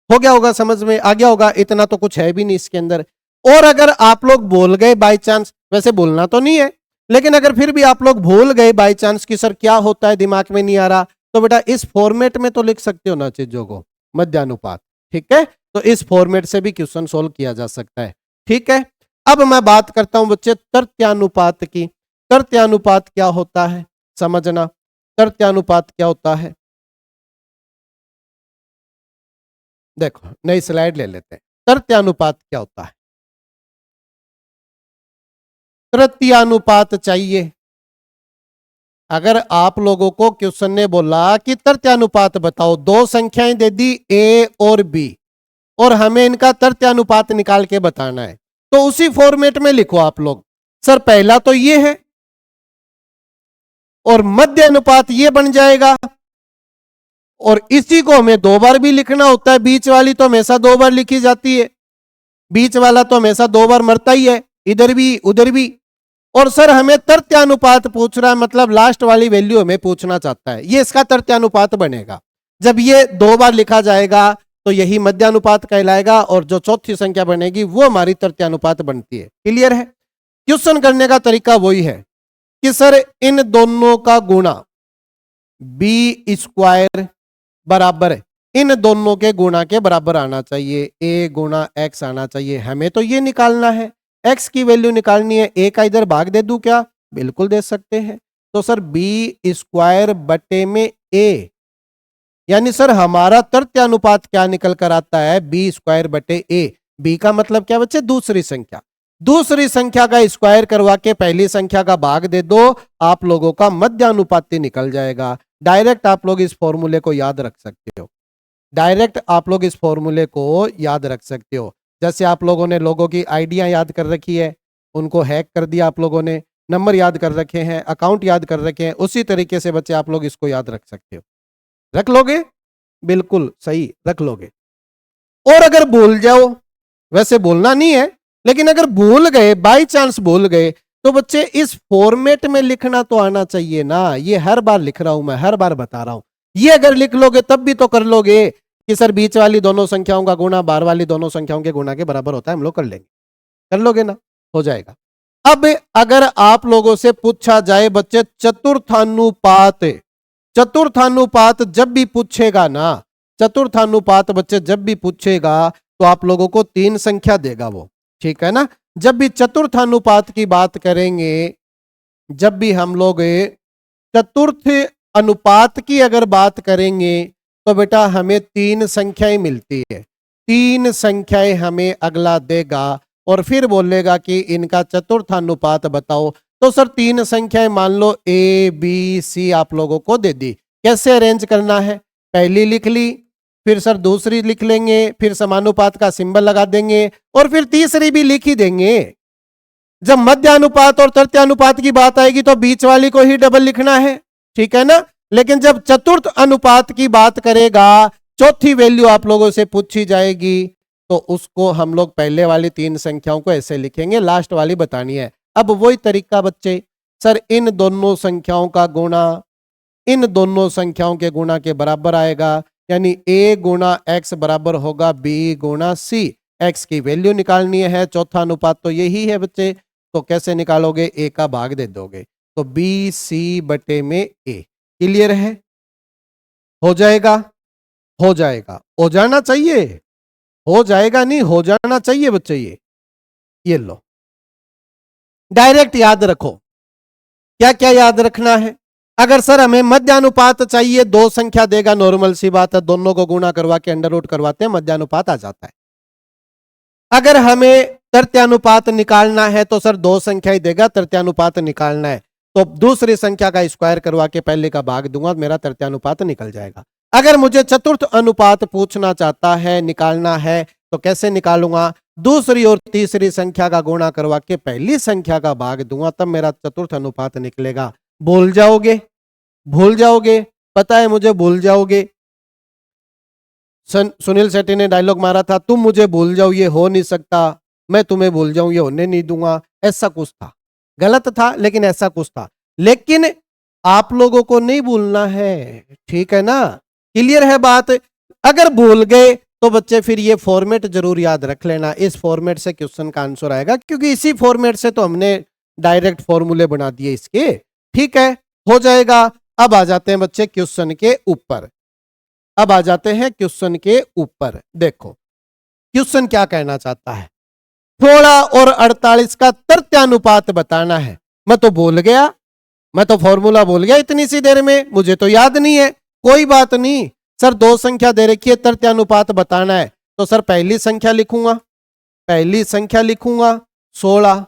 हो गया होगा, समझ में आ गया होगा। इतना तो कुछ है भी नहीं इसके अंदर। और अगर आप लोग भूल गए बाई चांस, वैसे भूलना तो नहीं है, लेकिन अगर फिर भी आप लोग भूल गए बाई चांस कि सर क्या होता है, दिमाग में नहीं आ रहा, तो बेटा इस फॉर्मेट में तो लिख सकते हो ना चीजों को, मध्यानुपात। ठीक है, तो इस फॉर्मेट से भी क्वेश्चन सोल्व किया जा सकता है। ठीक है, अब मैं बात करता हूं बच्चे तृतीयानुपात की। तृतीयानुपात क्या होता है समझना, तृतीयानुपात क्या होता है। देखो नई स्लाइड ले लेते हैं। तृतीयानुपात क्या होता है, तृतीयानुपात चाहिए। अगर आप लोगों को क्वेश्चन ने बोला कि तृतीयानुपात बताओ, दो संख्याएं दे दी ए और बी और हमें इनका तृतीयानुपात निकाल के बताना है, तो उसी फॉर्मेट में लिखो आप लोग। सर पहला तो ये है और मध्य अनुपात ये बन जाएगा, और इसी को हमें दो बार भी लिखना होता है। बीच वाली तो हमेशा दो बार लिखी जाती है, बीच वाला तो हमेशा दो बार मरता ही है, इधर भी उधर भी। और सर हमें तृतीयानुपात पूछ रहा है, मतलब लास्ट वाली वैल्यू हमें पूछना चाहता है, ये इसका तृतीयानुपात बनेगा। जब ये दो बार लिखा जाएगा तो यही मध्यानुपात कहलाएगा, और जो चौथी संख्या बनेगी वो हमारी तृतीयानुपात बनती है। क्लियर है। क्वेश्चन करने का तरीका वही है कि सर इन दोनों का गुणा बी स्क्वायर बराबर है, इन दोनों के गुणा के बराबर आना चाहिए, ए गुणा एक्स आना चाहिए। हमें तो ये निकालना है, एक्स की वैल्यू निकालनी है। ए का इधर भाग दे दूं क्या, बिल्कुल दे सकते हैं। तो सर बी स्क्वायर बटे में ए, यानी सर हमारा तृतीयानुपात क्या निकल कर आता है, बी स्क्वायर बटे ए। बी का मतलब क्या बच्चे, दूसरी संख्या। दूसरी संख्या का स्क्वायर करवा के पहली संख्या का भाग दे दो, आप लोगों का मध्यानुपाती निकल जाएगा। डायरेक्ट आप लोग इस फॉर्मूले को याद रख सकते हो, डायरेक्ट आप लोग इस फॉर्मूले को याद रख सकते हो। जैसे आप लोगों ने लोगों की आइडिया याद कर रखी है, उनको हैक कर दिया आप लोगों ने, नंबर याद कर रखे हैं, अकाउंट याद कर रखे हैं, उसी तरीके से बच्चे आप लोग इसको याद रख सकते हो। रख लोगे? बिल्कुल सही, रख लोगे। और अगर भूल जाओ, वैसे बोलना नहीं है, लेकिन अगर भूल गए, बाई चांस भूल गए, तो बच्चे इस फॉर्मेट में लिखना तो आना चाहिए ना। ये हर बार लिख रहा हूं मैं, हर बार बता रहा हूं। ये अगर लिख लोगे तब भी तो कर लोगे कि सर बीच वाली दोनों संख्याओं का गुणा बाहर वाली दोनों संख्याओं के गुणा के बराबर होता है, हम लोग कर लेंगे। कर लोगे ना, हो जाएगा। अब अगर आप लोगों से पूछा जाए बच्चे चतुर्थानुपात, चतुर्थानुपात जब भी पूछेगा ना, चतुर्थानुपात बच्चे जब भी पूछेगा तो आप लोगों को 3 संख्या देगा वो, ठीक है ना। जब भी चतुर्थानुपात की बात करेंगे, जब भी हम लोग चतुर्थ अनुपात की अगर बात करेंगे तो बेटा हमें 3 संख्याएं मिलती है। 3 संख्याएं हमें अगला देगा और फिर बोलेगा कि इनका चतुर्थानुपात बताओ। तो सर 3 संख्याएं मान लो ए बी सी आप लोगों को दे दी। कैसे अरेंज करना है? पहली लिख ली, फिर सर दूसरी लिख लेंगे, फिर समानुपात का सिंबल लगा देंगे और फिर तीसरी भी लिख ही देंगे। जब मध्यानुपात और तृतीयानुपात की बात आएगी तो बीच वाली को ही डबल लिखना है, ठीक है ना। लेकिन जब चतुर्थ अनुपात की बात करेगा, चौथी वैल्यू आप लोगों से पूछी जाएगी, तो उसको हम लोग पहले वाली 3 संख्याओं को ऐसे लिखेंगे, लास्ट वाली बतानी है। अब वही तरीका बच्चे, सर इन दोनों संख्याओं का गुणा इन दोनों संख्याओं के गुणा के बराबर आएगा, यानी a गुणा x बराबर होगा b गुणा c। x की वैल्यू निकालनी है, चौथा अनुपात तो यही है बच्चे। तो कैसे निकालोगे? a का भाग दे दोगे, तो b c बटे में a। क्लियर है? हो जाएगा, हो जाएगा, हो जाना चाहिए, हो जाएगा नहीं, हो जाना चाहिए बच्चे। ये लो, डायरेक्ट याद रखो। क्या क्या याद रखना है? अगर सर हमें मध्यानुपात चाहिए, 2 संख्या देगा, नॉर्मल सी बात है, दोनों को गुणा करवा के अंडर रूट करवाते हैं, मध्यानुपात आ जाता है। अगर हमें तृतीयानुपात निकालना है तो सर 2 संख्या ही देगा, तृतीयानुपात निकालना है तो दूसरी संख्या का स्क्वायर करवा के पहले का भाग दूंगा, मेरा तृतीयानुपात निकल जाएगा। अगर मुझे चतुर्थ अनुपात पूछना चाहता है, निकालना है, तो कैसे निकालूंगा? दूसरी और तीसरी संख्या का गुणा करवा के पहली संख्या का भाग दूंगा, तब मेरा चतुर्थ अनुपात निकलेगा। भूल जाओगे, भूल जाओगे, पता है मुझे भूल जाओगे। सुनील शेट्टी ने डायलॉग मारा था, तुम मुझे भूल जाओ ये हो नहीं सकता, मैं तुम्हें भूल जाऊं ये होने नहीं दूंगा, ऐसा कुछ था। गलत था लेकिन ऐसा कुछ था। लेकिन आप लोगों को नहीं भूलना है, ठीक है ना। क्लियर है बात? अगर भूल गए तो बच्चे फिर ये फॉर्मेट जरूर याद रख लेना, इस फॉर्मेट से क्वेश्चन का आंसर आएगा, क्योंकि इसी फॉर्मेट से तो हमने डायरेक्ट फॉर्मूले बना दिए इसके, ठीक है। हो जाएगा। अब आ जाते हैं बच्चे क्वेश्चन के ऊपर, अब आ जाते हैं क्वेश्चन के ऊपर। देखो क्वेश्चन क्या कहना चाहता है, 16 और 48 का तृतीयानुपात बताना है। मैं तो भूल गया, मैं तो फॉर्मूला भूल गया इतनी सी देर में, मुझे तो याद नहीं है। कोई बात नहीं सर, 2 संख्या दे रखी है, तृतीयानुपात बताना है, तो सर पहली संख्या लिखूंगा, पहली संख्या लिखूंगा 16।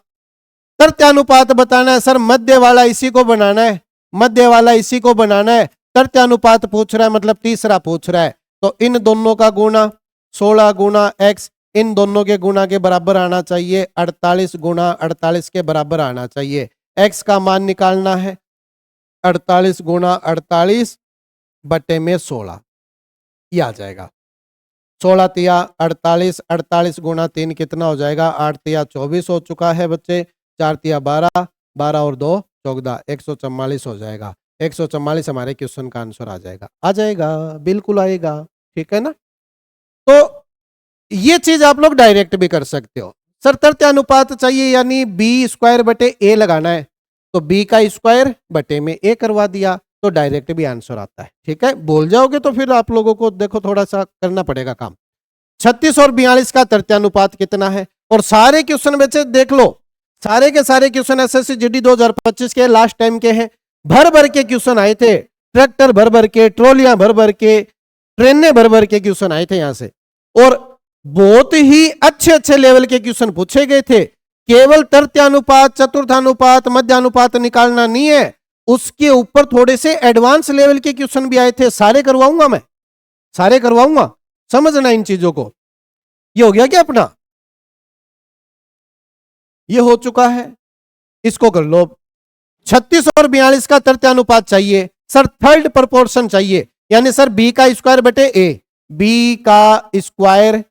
तृतीयानुपात बताना है सर, मध्य वाला इसी को बनाना है, मध्य वाला इसी को बनाना है। तृतीयानुपात पूछ रहा है मतलब तीसरा पूछ रहा है, तो इन दोनों का गुणा 16 गुणा x, इन दोनों के गुणा के बराबर आना चाहिए, 48 गुणा 48 के बराबर आना चाहिए। x का मान निकालना है, 48 गुणा 48 बटे में 16, ये आ जाएगा। 16 तिया 48, 48 गुणा 3 कितना हो जाएगा? 8 तिया 24 हो चुका है बच्चे, 4 तिया 12, 12 और 2 14, 144 हो जाएगा। 144 हमारे क्वेश्चन का आंसर आ जाएगा, आ जाएगा, बिल्कुल आएगा, ठीक है ना। तो ये चीज आप लोग डायरेक्ट भी कर सकते हो। सर तृतीयानुपात चाहिए यानी बी स्क्वायर बटे ए लगाना है, तो बी का स्क्वायर बटे में ए करवा दिया, तो डायरेक्ट भी आंसर आता है, ठीक है। बोल जाओगे तो फिर आप लोगों को देखो थोड़ा सा करना पड़ेगा काम। 36 और 42 का तृतीयानुपात कितना है? और सारे क्वेश्चन बच्चे देख लो, सारे के सारे क्वेश्चन एसएससी जीडी 2025 के लास्ट टाइम के हैं। भर भर के क्वेश्चन आए थे, ट्रैक्टर भर भर के, ट्रॉलियां भर भर के, ट्रेनें भर भर के क्वेश्चन आए थे यहां से, और बहुत ही अच्छे अच्छे लेवल के क्वेश्चन पूछे गए थे। केवल तृतीयानुपात, चतुर्थानुपात, मध्यानुपात निकालना नहीं है, उसके ऊपर थोड़े से एडवांस लेवल के क्वेश्चन भी आए थे, सारे करवाऊंगा मैं, सारे करवाऊंगा, समझना इन चीजों को। ये हो गया क्या अपना, ये हो चुका है, इसको कर लो। 36 और 42 का तृतीयानुपात चाहिए सर, थर्ड प्रोपोर्शन चाहिए, यानी सर बी का स्क्वायर बटे ए, बी का स्क्वायर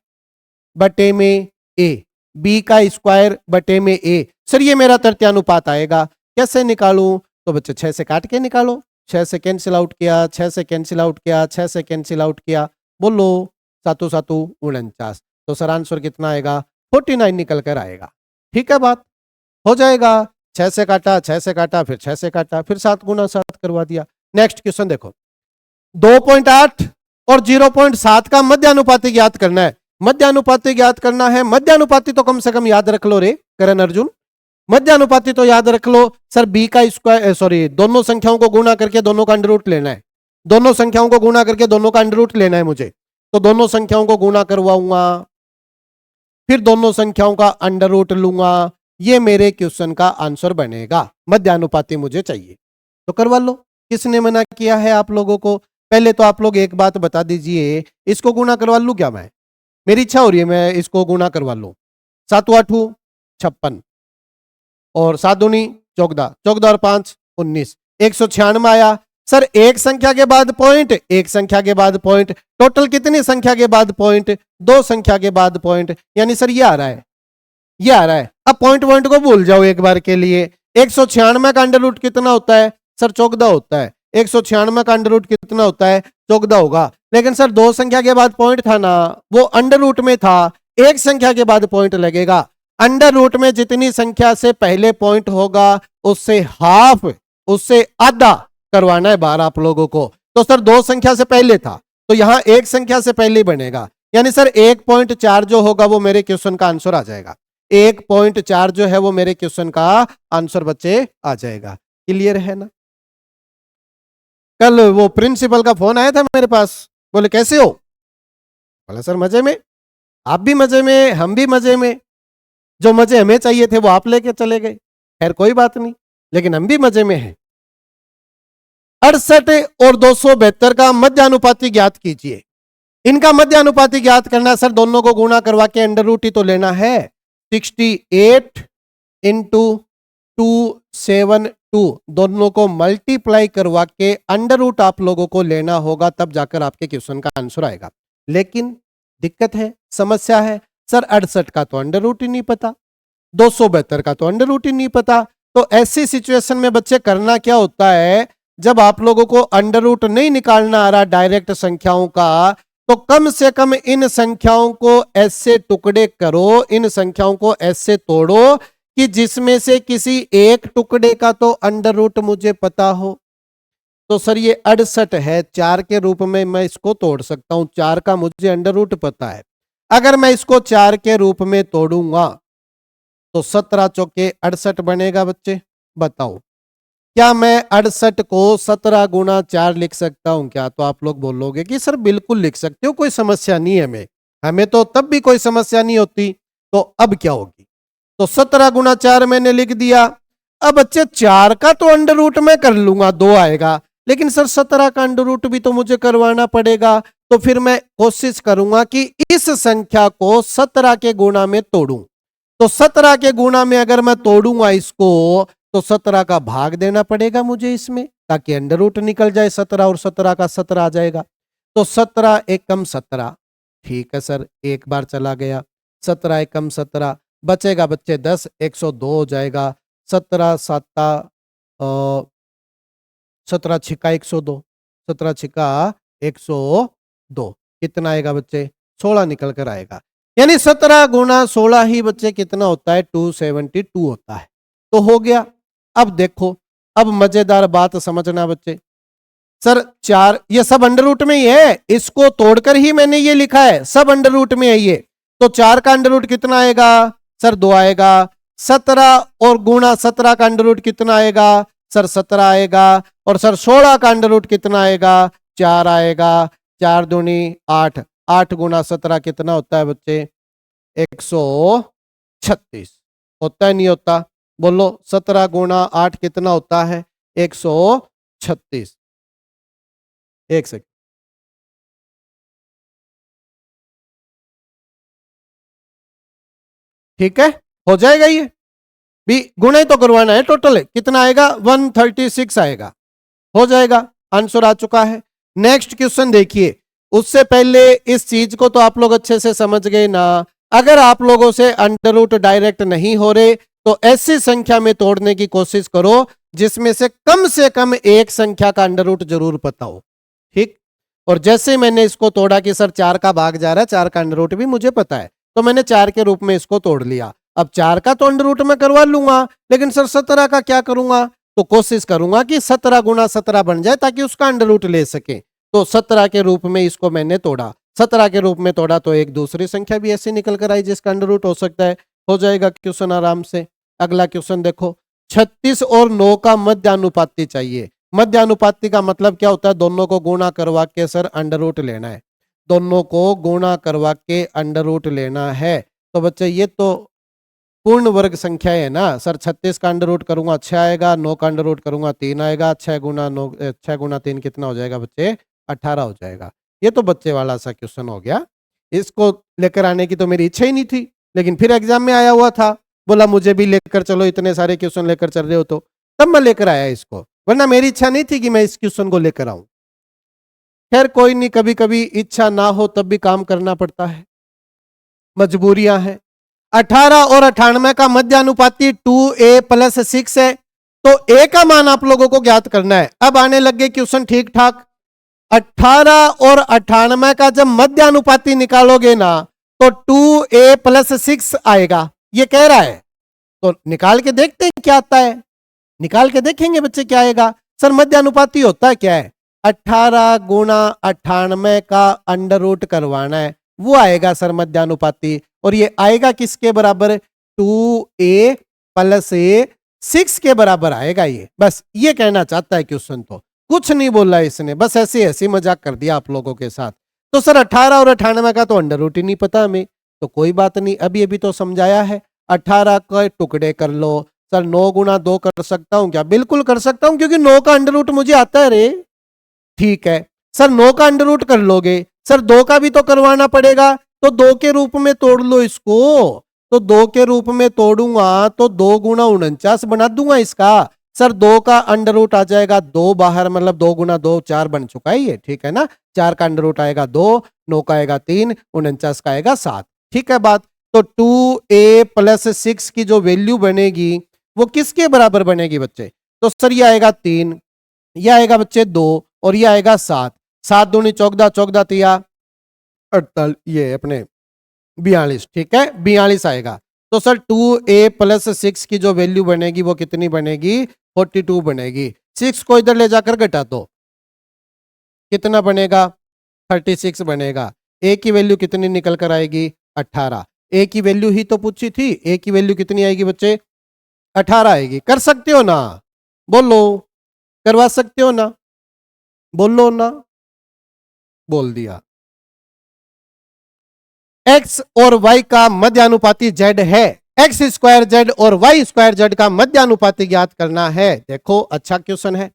बटे में ए, बी का स्क्वायर बटे में ए, सर ये मेरा तृतीयानुपात आएगा। कैसे निकालूं, तो बच्चे 6 से काट के निकालो, 6 से कैंसिल आउट किया, 6 से कैंसिल आउट किया, 6 से कैंसिल आउट किया, बोलो 7 7 49, तो सर आंसर कितना आएगा, 49 निकल कर आएगा। ठीक है, बात हो जाएगा। 6 से काटा, 6 से काटा, फिर 6 से काटा, फिर 7 गुना 7 करवा दिया। नेक्स्ट क्वेश्चन देखो, 2.8 और 0.7 का मध्यानुपाती ज्ञात करना है। मध्यानुपाती ज्ञात करना है, मध्यानुपाती तो कम से कम याद रख लो रे करण अर्जुन, मध्यानुपाती तो याद रख लो सर, बी का स्क्वायर सॉरी दोनों संख्याओं को गुणा करके दोनों का अंडर रूट लेना है, दोनों संख्याओं को गुणा करके दोनों का अंडर रूट लेना है मुझे, तो दोनों संख्याओं को गुणा करवाऊंगा, फिर दोनों संख्याओं का अंडर रूट लूंगा, ये मेरे क्वेश्चन का आंसर बनेगा। मध्यानुपाती मुझे चाहिए, तो करवा लो। किसने मना किया है आप लोगों को, पहले तो आप लोग एक बात बता दीजिए, इसको गुणा करवा लूं क्या मैं, मेरी इच्छा हो रही है मैं इसको गुणा करवा लूं। 7 8 56 और 7 दूनी 14, 14 और 5 19, 196 आया। सर एक संख्या के बाद पॉइंट, एक संख्या के बाद पॉइंट, टोटल कितनी संख्या के बाद पॉइंट, 2 संख्या के बाद पॉइंट, यानी सर ये आ रहा है, ये आ रहा है। अब पॉइंट पॉइंट को भूल जाओ एक बार के लिए। 196 का अंडर रूट कितना होता है सर, 14 होता है। 196 का अंडर रूट कितना होता है, 14 होगा। लेकिन सर 2 संख्या के बाद पॉइंट था ना, वो अंडर रूट में था, एक संख्या के बाद पॉइंट लगेगा। अंडर रूट में जितनी संख्या से पहले पॉइंट होगा उससे हाफ, उससे आधा करवाना है बाहर आप लोगों को। तो सर 2 संख्या से पहले था, तो यहां एक संख्या से पहले बनेगा, यानी सर 1.4 जो होगा वो मेरे क्वेश्चन का आंसर आ जाएगा। 1.4 जो है वो मेरे क्वेश्चन का आंसर बच्चे आ जाएगा। क्लियर है ना। कल वो प्रिंसिपल का फोन आया था मेरे पास, बोले कैसे हो, बोला सर मजे में, आप भी मजे में, हम भी मजे में, जो मजे हमें चाहिए थे वो आप लेके चले गए, खैर कोई बात नहीं, लेकिन हम भी मजे में हैं। 68 और 272 का मध्यानुपाती ज्ञात कीजिए। इनका मध्यानुपाती ज्ञात करना सर, दोनों को गुणा करवा के अंडर रूट ही तो लेना है। 68 इंटू 272 दोनों को मल्टीप्लाई करवा के अंडर रूट आप लोगों को लेना होगा, तब जाकर आपके क्वेश्चन का आंसर आएगा। लेकिन दिक्कत है, समस्या है, सर 68 का तो अंडर रूट ही नहीं पता, 272 का तो अंडर रूट ही नहीं पता। तो ऐसी सिचुएशन में बच्चे करना क्या होता है, जब आप लोगों को अंडर रूट नहीं निकालना आ रहा डायरेक्ट संख्याओं का, तो कम से कम इन संख्याओं को ऐसे टुकड़े करो, इन संख्याओं को ऐसे तोड़ो कि जिसमें से किसी एक टुकड़े का तो अंडर रूट मुझे पता हो। तो सर ये 68 है, 4 के रूप में मैं इसको तोड़ सकता हूं, 4 का मुझे अंडर रूट पता है। अगर मैं इसको 4 के रूप में तोड़ूंगा तो 17 चौके 68 बनेगा। बच्चे बताओ, क्या मैं 68 को 17 गुना 4 लिख सकता हूं क्या? तो आप लोग बोलोगे कि सर बिल्कुल लिख सकते हो, कोई समस्या नहीं है, हमें तो तब भी कोई समस्या नहीं होती, तो अब क्या होगी? तो 17 गुना 4 मैंने लिख दिया। अब बच्चे 4 का तो अंडर रूट में कर लूंगा, 2 आएगा, लेकिन सर 17 का अंडर रूट भी तो मुझे करवाना पड़ेगा। तो फिर मैं कोशिश करूंगा कि इस संख्या को 17 के गुणा में तोड़ूं। तो 17 के गुणा में अगर मैं तोड़ूंगा इसको, तो 17 का भाग देना पड़ेगा मुझे इसमें, ताकि अंडर रूट निकल जाए 17 और 17 का 17 आ जाएगा। तो 17 एकम 17, ठीक है सर, एक बार चला गया, 17 एकम 17 बचेगा बच्चे 10, 102 हो जाएगा। 17 7 17 छिका 102, 17 छिका 102 कितना आएगा बच्चे? 16 निकल कर आएगा। यानी 17 गुना 16 ही बच्चे कितना होता है? 272 होता है। तो हो गया। अब देखो, अब मजेदार बात समझना बच्चे, सर 4 ये सब अंडर रूट में ही है, इसको तोड़कर ही मैंने ये लिखा है, सब अंडर रूट में है ये। तो 4 का अंडर रूट कितना आएगा सर? 2 आएगा। 17 और गुणा 17 का अंडर रूट कितना आएगा सर? 17 आएगा। और सर 16 का अंडर रूट कितना आएगा? 4 आएगा। 4 दूनी 8, 8 गुना 17 कितना होता है बच्चे? 136। होता है नहीं होता? बोलो 17 गुणा 8 कितना होता है? 136। एक सेकंड। ठीक है, हो जाएगा ये भी। गुणे तो करवाना है, टोटल है कितना आएगा? 136 आएगा। हो जाएगा, आंसर आ चुका है। नेक्स्ट क्वेश्चन देखिए। उससे पहले इस चीज को तो आप लोग अच्छे से समझ गए ना। अगर आप लोगों से अंडर रूट डायरेक्ट नहीं हो रहे तो ऐसी संख्या में तोड़ने की कोशिश करो जिसमें से कम एक संख्या का अंडर रूट जरूर पता हो। ठीक। और जैसे मैंने इसको तोड़ा कि सर 4 का भाग जा रहा है, 4 का अंडर रूट भी मुझे पता है, तो मैंने 4 के रूप में इसको तोड़ लिया। अब 4 का तो अंडर रूट में करवा लूंगा, लेकिन सर 17 का क्या करूंगा? तो कोशिश करूंगा कि 17 गुना 17 बन जाए ताकि उसका अंडर रूट ले सके। तो 17 के रूप में इसको मैंने तोड़ा। 17 के रूप में तोड़ा तो एक दूसरी संख्या भी ऐसी निकल कर आई जिसका अंडर रूट हो सकता है। हो जाएगा क्वेश्चन आराम से। अगला क्वेश्चन देखो। 36 और 9 का मध्यानुपाती चाहिए। मध्यानुपाती का मतलब क्या होता है? दोनों को गुणा करवा के सर अंडर रूट लेना है। दोनों को गुणा करवा के अंडर रूट लेना है। तो बच्चे ये तो पूर्ण वर्ग संख्या है ना सर। 36 का अंडर रूट करूंगा 6 आएगा, 9 का अंडर रूट करूंगा 3 आएगा। 6 गुना 9, 6 गुना 3 कितना हो जाएगा बच्चे? 18 हो जाएगा। ये तो बच्चे वाला सा क्वेश्चन हो गया। इसको लेकर आने की तो मेरी इच्छा ही नहीं थी, लेकिन फिर एग्जाम में आया हुआ था, बोला मुझे भी लेकर चलो, इतने सारे क्वेश्चन लेकर चल रहे हो तो तब मैं लेकर आया इसको, वरना मेरी इच्छा नहीं थी कि मैं इस क्वेश्चन को लेकर आऊं। खैर कोई नहीं, कभी कभी इच्छा ना हो तब भी काम करना पड़ता है, मजबूरियां हैं। 18 और 98 का मध्यानुपाती 2a प्लस 6 है। तो a का मान आप लोगों को ज्ञात करना है। अब आने लग गए क्वेश्चन ठीक ठाक। 18 और 98 का जब मध्यानुपाती निकालोगे ना तो 2a प्लस 6 आएगा, ये कह रहा है। तो निकाल के देखते हैं क्या आता है। निकाल के देखेंगे बच्चे क्या आएगा। सर मध्यानुपाती होता है क्या है? 18 गुणा 98 का अंडर रूट करवाना है, वो आएगा सर मध्यानुपाती। और ये आएगा किसके बराबर? 2a प्लस 6 के बराबर आएगा ये। बस ये कहना चाहता है क्वेश्चन, तो कुछ नहीं बोला इसने, बस ऐसे ऐसी मजाक कर दिया आप लोगों के साथ। तो सर 18 और 98 का तो अंडर रूट ही नहीं पता हमें, तो कोई बात नहीं, अभी अभी तो समझाया है। 18 के टुकड़े कर लो। सर 9 गुना 2 कर सकता हूं क्या? बिल्कुल कर सकता हूं, क्योंकि 9 का अंडर रूट मुझे आता है रे। ठीक है सर 9 का अंडर रूट कर लोगे, सर 2 का भी तो करवाना पड़ेगा, तो 2 के रूप में तोड़ लो इसको। तो 2 के रूप में तोड़ूंगा तो 2 गुना 49 बना दूंगा इसका। सर 2 का अंडर रूट आ जाएगा 2 बाहर, मतलब 2 गुना 2 4 बन चुका है ये, ठीक है ना। 4 का अंडर रूट आएगा 2, 9 का आएगा 3, 49 का आएगा 7। ठीक है बात। तो 2a प्लस 6 की जो वैल्यू बनेगी वो किसके बराबर बनेगी बच्चे? तो सर ये आएगा 3, ये आएगा बच्चे 2 और ये आएगा 7। 7 दूनी 14, 14 तिया 48, ये अपने 42। ठीक है 42 आएगा। तो सर 2a प्लस 6 की जो वैल्यू बनेगी वो कितनी बनेगी? 42 बनेगी। 6 को इधर ले जाकर घटा दो, कितना बनेगा? 36 बनेगा। a की वैल्यू कितनी निकल कर आएगी? 18। a की वैल्यू ही तो पूछी थी, a की वैल्यू कितनी आएगी बच्चे? 18 आएगी। कर सकते हो ना? बोलो, करवा सकते हो ना? बोलो ना। बोल दिया। x और y का मध्यानुपाती z है। एक्स स्क्वायर जेड और वाई स्क्वायर जेड का मध्यानुपाती ज्ञात करना है। देखो अच्छा क्वेश्चन है।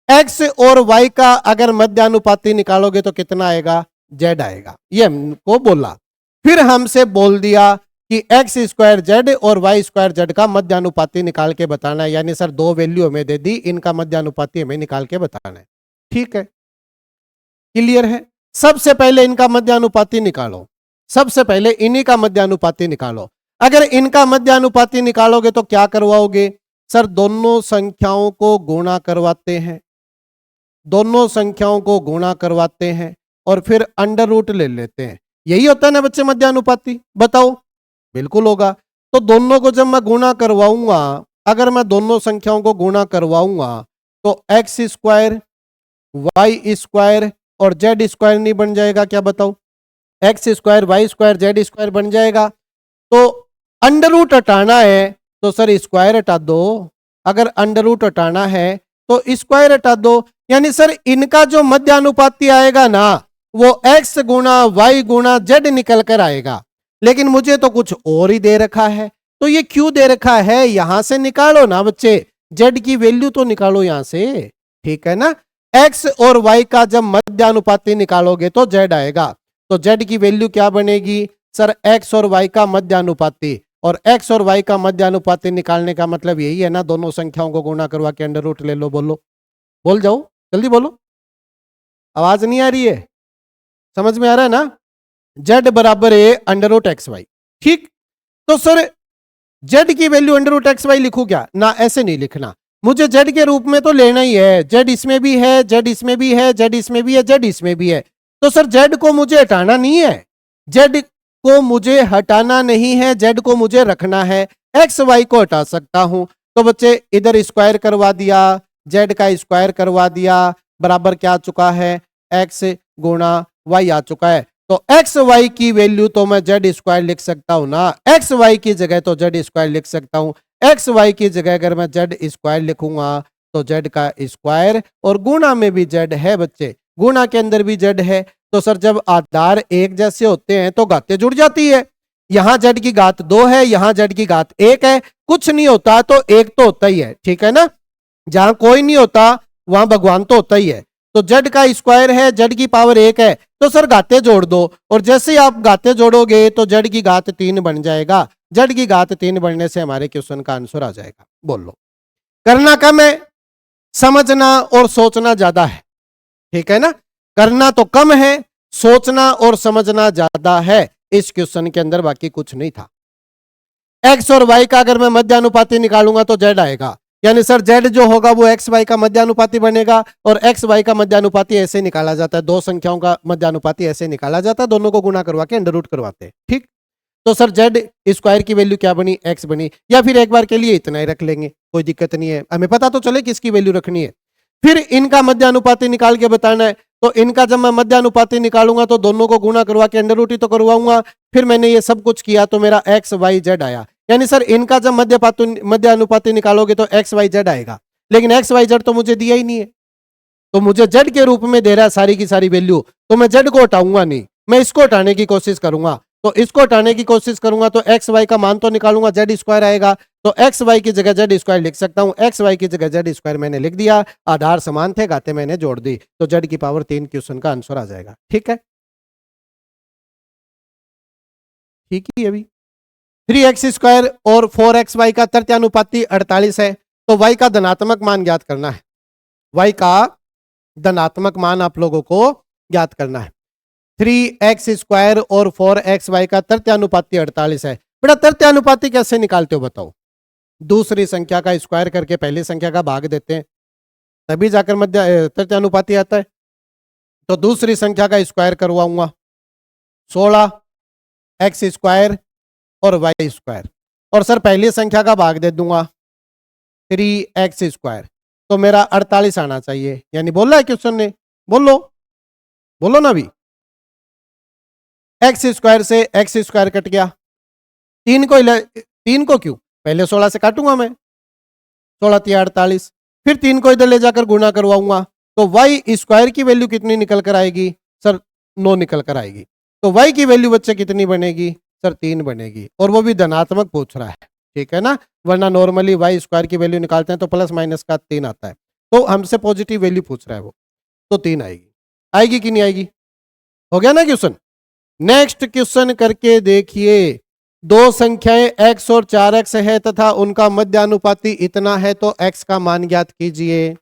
एक्स और वाई का अगर मध्यानुपाती निकालोगे तो कितना आएगा? जेड आएगा, ये हमको बोला। फिर हमसे बोल दिया कि एक्स स्क्वायर जेड और वाई स्क्वायर जेड का मध्यानुपाती निकाल के बताना है। यानी सर 2 वैल्यू हमें दे दी, इनका मध्यानुपाती हमें निकाल के बताना है। ठीक है, क्लियर है। सबसे पहले इनका मध्यानुपाती निकालो, सबसे पहले इन्हीं का मध्यानुपाती निकालो। अगर इनका मध्यानुपाती निकालोगे तो क्या करवाओगे? सर दोनों संख्याओं को गुणा करवाते हैं, दोनों संख्याओं को गुणा करवाते हैं और फिर अंडर रूट ले लेते हैं। यही होता है ना बच्चे मध्यानुपाती? बताओ। बिल्कुल होगा। तो दोनों को जब मैं गुणा करवाऊंगा, अगर मैं दोनों संख्याओं को गुणा करवाऊंगा तो एक्स स्क्वायर वाई स्क्वायर और जेड स्क्वायर नहीं बन जाएगा क्या? बताओ। X square Y square Z square बन जाएगा। तो अंडर रूट हटाना है तो सर स्क्वायर हटा दो, अगर अंडर रूट हटाना है तो स्क्वायर हटा दो। यानी सर इनका जो मध्यानुपाती आएगा ना वो x गुणा वाई गुणा जेड निकल कर आएगा। लेकिन मुझे तो कुछ और ही दे रखा है। तो ये क्यों दे रखा है, यहां से निकालो ना बच्चे, जेड की वैल्यू तो निकालो यहां से, ठीक है ना। एक्स और वाई का जब मध्यानुपाती निकालोगे तो जेड आएगा, तो जेड की वैल्यू क्या बनेगी सर, एक्स और वाई का मध्यानुपाती, और एक्स और वाई का मध्यानुपाती निकालने का मतलब यही है ना, दोनों संख्याओं को गुणा करवा के अंडर रूट ले लो। बोलो, बोल जाओ, जल्दी बोलो, आवाज नहीं आ रही है, समझ में आ रहा है ना। जेड बराबर है अंडर रूट एक्स वाई, ठीक। तो सर जेड की value under root X Y लिखूं क्या ना, ऐसे नहीं लिखना, मुझे जेड के रूप में तो लेना ही है, जेड इसमें भी है, जेड इसमें भी है, जेड इसमें भी है, जेड इसमें भी है। तो सर जेड को मुझे हटाना नहीं है, जेड को मुझे हटाना नहीं है, जेड को मुझे रखना है, एक्स वाई को हटा सकता हूं। तो बच्चे इधर स्क्वायर करवा दिया, जेड का स्क्वायर करवा दिया, बराबर क्या आ चुका है, एक्स गुणा वाई आ चुका है। तो एक्स वाई की वैल्यू तो मैं जेड स्क्वायर लिख सकता हूं ना, एक्स वाई की जगह तो जेड स्क्वायर लिख सकता हूं, एक्स वाई की जगह अगर मैं जेड स्क्वायर लिखूंगा तो जेड का स्क्वायर, और गुणा में भी जेड है बच्चे, गुणा के अंदर भी जेड है। तो सर जब आधार एक जैसे होते हैं तो घातें जुड़ जाती है, यहां जेड की घात 2 है, यहां जेड की घात 1 है, कुछ नहीं होता तो एक तो होता ही है, ठीक है ना। जहां कोई नहीं होता वहां भगवान तो होता ही है। तो जेड का स्क्वायर है, जेड की पावर 1 है, तो सर घाते जोड़ दो, और जैसे ही आप घाते जोड़ोगे तो जेड की घात 3 बन जाएगा, जेड की घात 3 बनने से हमारे क्वेश्चन का आंसर आ जाएगा। बोल लो, करना कम है, समझना और सोचना ज्यादा है, ठीक है ना। करना तो कम है, सोचना और समझना ज्यादा है इस क्वेश्चन के अंदर, बाकी कुछ नहीं था। एक्स और वाई का अगर मैं मध्यानुपाती निकालूंगा तो जेड आएगा, यानी सर जेड जो होगा वो एक्स वाई का मध्यानुपाती बनेगा, और एक्स वाई का मध्यानुपाती ऐसे निकाला जाता है, दो संख्याओं का मध्यानुपाती ऐसे निकाला जाता है, दोनों को गुणा करवा के अंडर रूट करवाते हैं, ठीक। तो सर जेड स्क्वायर की वैल्यू क्या बनी, एक्स बनी, या फिर एक बार के लिए इतना ही रख लेंगे, कोई दिक्कत नहीं है, हमें पता तो चले किसकी वैल्यू रखनी है। फिर इनका मध्यानुपाती निकाल के बताना है, तो इनका जब मैं मध्यानुपाती निकालूंगा तो दोनों को गुणा करवा के अंडर रूट ही तो करवाऊंगा। फिर मैंने ये सब कुछ किया तो मेरा एक्स वाई जेड आया, यानी सर इनका जब मध्यानुपाती निकालोगे तो एक्स वाई जेड आएगा, लेकिन एक्स वाई जेड तो मुझे दिया ही नहीं है, तो मुझे जेड के रूप में दे रहा है सारी की सारी वैल्यू, तो मैं जेड को हटाऊंगा नहीं, मैं इसको हटाने की कोशिश करूंगा। तो इसको हटाने की कोशिश करूंगा तो एक्स वाई का मान तो निकालूंगा, जेड स्क्वायर आएगा, तो एक्स वाई की जगह जेड स्क्वायर लिख सकता हूं, एक्स वाई की जगह जेड स्क्वायर मैंने लिख दिया, आधार समान थे, घाते मैंने जोड़ दी, तो जेड की पावर 3 क्वेश्चन का आंसर आ जाएगा, ठीक है। ठीक ही अभी 3x² और 4xy का तृतीयानुपाती 48 है, तो y का धनात्मक मान ज्ञात करना है, y का धनात्मक मान आप लोगों को ज्ञात करना है। 3x² और 4xy का तृतीयानुपाती 48 है। बेटा तृतीयानुपाती कैसे निकालते हो बताओ, दूसरी संख्या का स्क्वायर करके पहली संख्या का भाग देते हैं, तभी जाकर मध्य तृतीयानुपाती आता है। तो दूसरी संख्या का स्क्वायर करवाऊंगा, 16x² और y², और सर पहली संख्या का भाग दे दूंगा 3x², तो मेरा 48 आना चाहिए, यानी बोल रहा है क्वेश्चन ने, बोलो बोलो ना अभी। x² से x² कट गया, 3 को क्यों, पहले 16 से काटूंगा मैं, 16 3 48, फिर 3 को इधर ले जाकर गुणा करवाऊंगा, तो y² की वैल्यू कितनी निकल कर आएगी सर, 9 निकल कर आएगी। तो y की वैल्यू बच्चे कितनी बनेगी सर, 3 बनेगी, और वो भी धनात्मक पूछ रहा है, ठीक है ना, वरना नॉर्मली y² की वैल्यू निकालते हैं तो प्लस माइनस का 3 आता है, तो हमसे पॉजिटिव वैल्यू पूछ रहा है वो, तो 3 आएगी, आएगी कि नहीं आएगी, हो गया ना क्वेश्चन। नेक्स्ट क्वेश्चन करके देखिए, दो संख्याएं x और 4x है तथा उनका मध्यानुपाती इतना है, तो x का मान ज्ञात कीजिए।